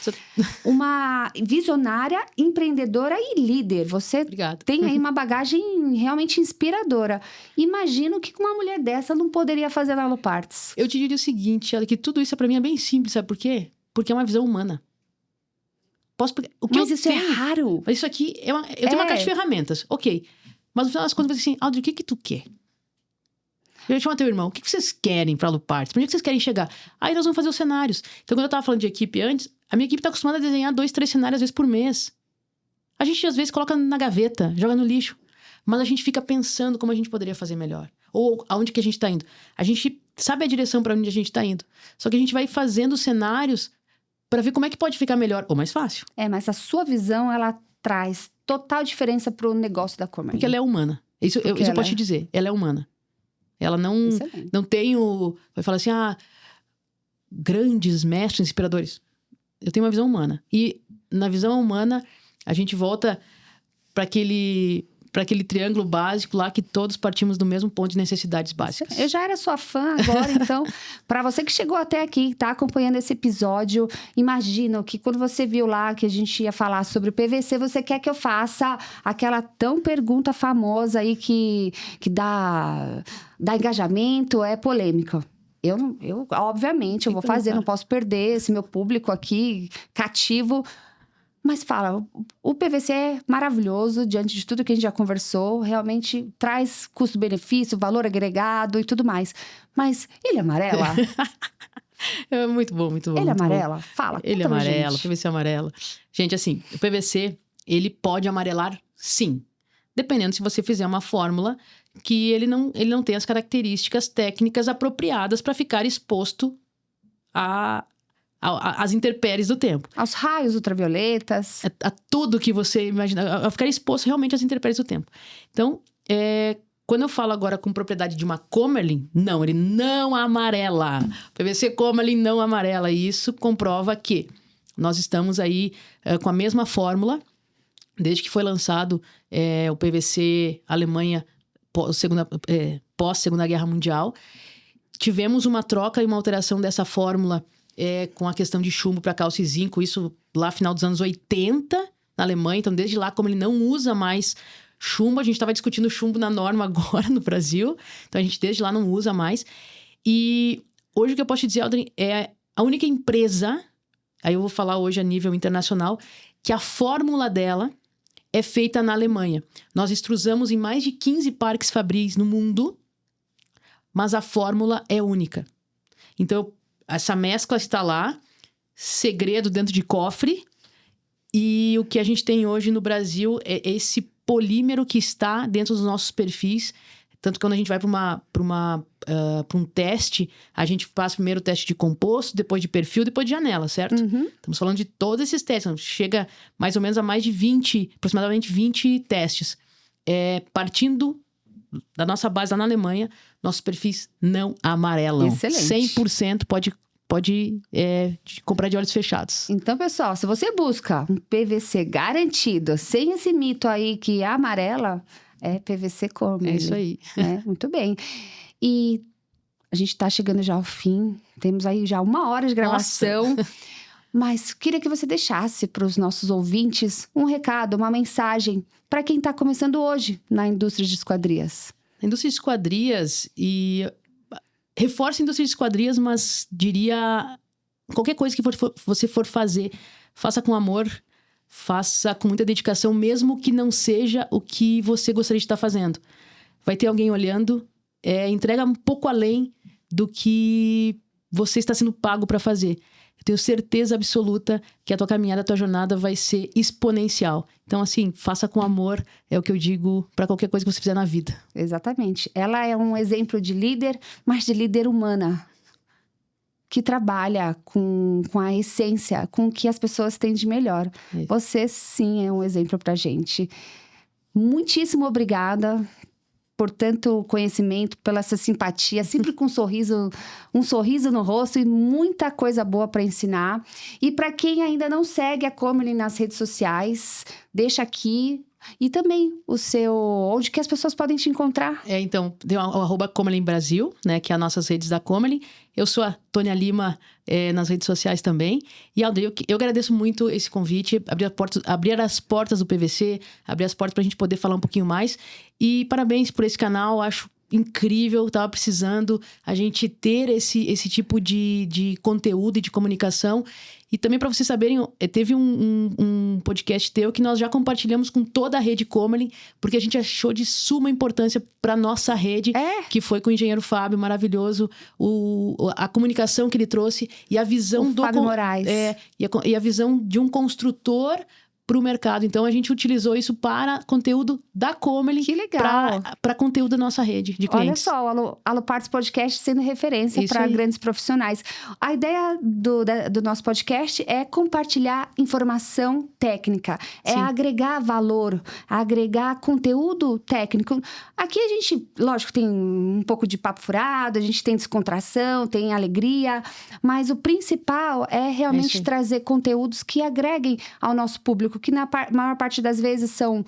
visionária, empreendedora e líder. Você Obrigada. tem aí uma bagagem realmente inspiradora. Imagino que uma mulher dessa não poderia fazer na Aluparts. Eu te diria o seguinte, Ela, que tudo isso para mim é bem simples, sabe por quê? Porque é uma visão humana. Mas isso é raro. Mas isso aqui, eu tenho uma caixa de ferramentas, ok. Mas no final das contas, você assim, Audrey, o que tu quer? Eu ia chamar teu irmão, o que vocês querem pra Aluparts? Pra onde é que vocês querem chegar? Aí nós vamos fazer os cenários. Então, quando eu tava falando de equipe antes, a minha equipe tá acostumada a desenhar 2, 3 cenários, às vezes, por mês. A gente, às vezes, coloca na gaveta, joga no lixo. Mas a gente fica pensando como a gente poderia fazer melhor. Ou aonde que a gente tá indo. A gente sabe a direção pra onde a gente tá indo. Só que a gente vai fazendo cenários para ver como é que pode ficar melhor ou mais fácil. Mas a sua visão, ela traz total diferença pro negócio da Cormany. Porque ela é humana. Isso eu posso te dizer. Ela é humana. Ela não tem vai falar assim, grandes mestres inspiradores. Eu tenho uma visão humana. E na visão humana, a gente volta para aquele triângulo básico lá que todos partimos do mesmo ponto de necessidades básicas. Eu já era sua fã agora, então, para você que chegou até aqui, tá acompanhando esse episódio, imagina que quando você viu lá que a gente ia falar sobre o PVC, você quer que eu faça aquela tão pergunta famosa aí que dá engajamento, é polêmica. Eu obviamente, eu vou fazer, não posso perder esse meu público aqui cativo. Mas fala, o PVC é maravilhoso, diante de tudo que a gente já conversou, realmente traz custo-benefício, valor agregado e tudo mais. Mas ele amarela? É muito bom, muito bom. Ele muito amarela? Bom. Fala, ele conta pra amarela, gente. PVC amarela. Gente, assim, o PVC, ele pode amarelar, sim. Dependendo se você fizer uma fórmula que ele não tem as características técnicas apropriadas para ficar exposto às intempéries do tempo. Aos raios ultravioletas. A tudo que você imagina, a ficar exposto realmente às intempéries do tempo. Então, quando eu falo agora com propriedade de uma Comerlin, não, ele não amarela. PVC Comerlin não amarela. E isso comprova que nós estamos aí com a mesma fórmula, desde que foi lançado o PVC Alemanha pós-Segunda Guerra Mundial. Tivemos uma troca e uma alteração dessa fórmula com a questão de chumbo para cálcio e zinco, isso lá final dos anos 80 na Alemanha. Então, desde lá, como ele não usa mais chumbo, a gente estava discutindo chumbo na norma agora no Brasil. Então, a gente desde lá não usa mais. E hoje o que eu posso te dizer, Audrey, é a única empresa, aí eu vou falar hoje a nível internacional, que a fórmula dela é feita na Alemanha. Nós extrusamos em mais de 15 parques fabris no mundo, mas a fórmula é única. Então, essa mescla está lá, segredo dentro de cofre, e o que a gente tem hoje no Brasil é esse polímero que está dentro dos nossos perfis. Tanto que quando a gente vai para um teste, a gente faz primeiro o teste de composto, depois de perfil, depois de janela, certo? Uhum. Estamos falando de todos esses testes. Chega mais ou menos a mais de 20, aproximadamente 20 testes. Partindo da nossa base lá na Alemanha, nossos perfis não amarelam. Excelente. 100% pode comprar de olhos fechados. Então, pessoal, se você busca um PVC garantido, sem esse mito aí que é amarela, é PVC Comerlin. É isso aí. Muito bem. E a gente tá chegando já ao fim. Temos aí já 1 hora de gravação. Mas queria que você deixasse para os nossos ouvintes um recado, uma mensagem para quem está começando hoje na indústria de esquadrias. A indústria de esquadrias reforça a indústria de esquadrias, mas diria qualquer coisa que você for fazer, faça com amor, faça com muita dedicação, mesmo que não seja o que você gostaria de estar fazendo. vai ter alguém olhando, entrega um pouco além do que você está sendo pago para fazer. Eu tenho certeza absoluta que a tua caminhada, a tua jornada vai ser exponencial. Então, assim, faça com amor, é o que eu digo para qualquer coisa que você fizer na vida. Exatamente. Ela é um exemplo de líder, mas de líder humana, que trabalha com a essência, com o que as pessoas têm de melhor. Você, sim, é um exemplo pra gente. Muitíssimo obrigada por tanto conhecimento, pela essa simpatia, sempre com um sorriso no rosto e muita coisa boa para ensinar. E para quem ainda não segue a Comely nas redes sociais, deixa aqui. E também onde que as pessoas podem te encontrar? Então, tem o @Comely Brasil, né, que é as nossas redes da Comely. Eu sou a Tônia Lima nas redes sociais também. E, Alder, eu agradeço muito esse convite, abrir as portas do PVC, abrir as portas para a gente poder falar um pouquinho mais. E parabéns por esse canal, acho incrível, estava precisando a gente ter esse tipo de conteúdo e de comunicação. E também para vocês saberem, teve um podcast teu que nós já compartilhamos com toda a rede Comely, porque a gente achou de suma importância para nossa rede, que foi com o engenheiro Fábio, maravilhoso, a comunicação que ele trouxe e a visão do Fábio Moraes. E a visão de um construtor para o mercado. Então, a gente utilizou isso para conteúdo da Comely. Que legal! Para conteúdo da nossa rede de clientes. Olha só, o Aluparts Podcast sendo referência para grandes profissionais. A ideia do nosso podcast é compartilhar informação técnica. É agregar valor, agregar conteúdo técnico. Aqui a gente, lógico, tem um pouco de papo furado, a gente tem descontração, tem alegria, mas o principal é realmente trazer conteúdos que agreguem ao nosso público, que na maior parte das vezes são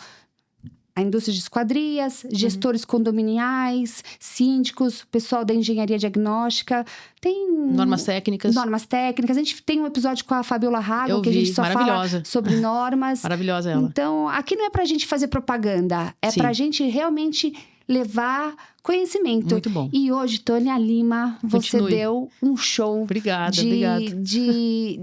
a indústria de esquadrias, gestores condominiais, síndicos, pessoal da engenharia diagnóstica. Tem normas técnicas. A gente tem um episódio com a Fabiola Rago, que a gente só fala sobre normas. Maravilhosa ela. Então, aqui não é pra gente fazer propaganda, é pra gente realmente levar conhecimento. Muito bom. E hoje, Tônia Lima, você deu um show. Obrigada. De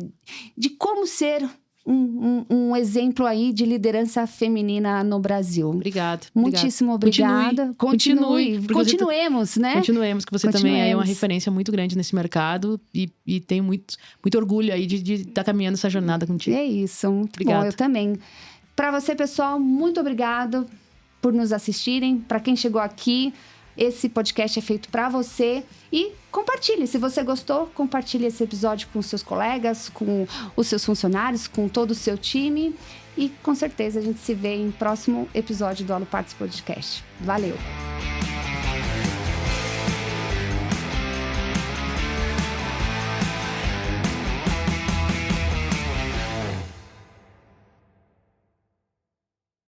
como ser um exemplo aí de liderança feminina no Brasil. Obrigada. Muitíssimo obrigada. Continuemos, né? Continuemos, que você também é uma referência muito grande nesse mercado e tenho muito orgulho aí de estar caminhando essa jornada contigo. É isso, muito bom, eu também. Para você, pessoal, muito obrigado por nos assistirem. Para quem chegou aqui, esse podcast é feito para você. E compartilhe. Se você gostou, compartilhe esse episódio com os seus colegas, com os seus funcionários, com todo o seu time. E com certeza a gente se vê em próximo episódio do Aluparts Podcast. Valeu!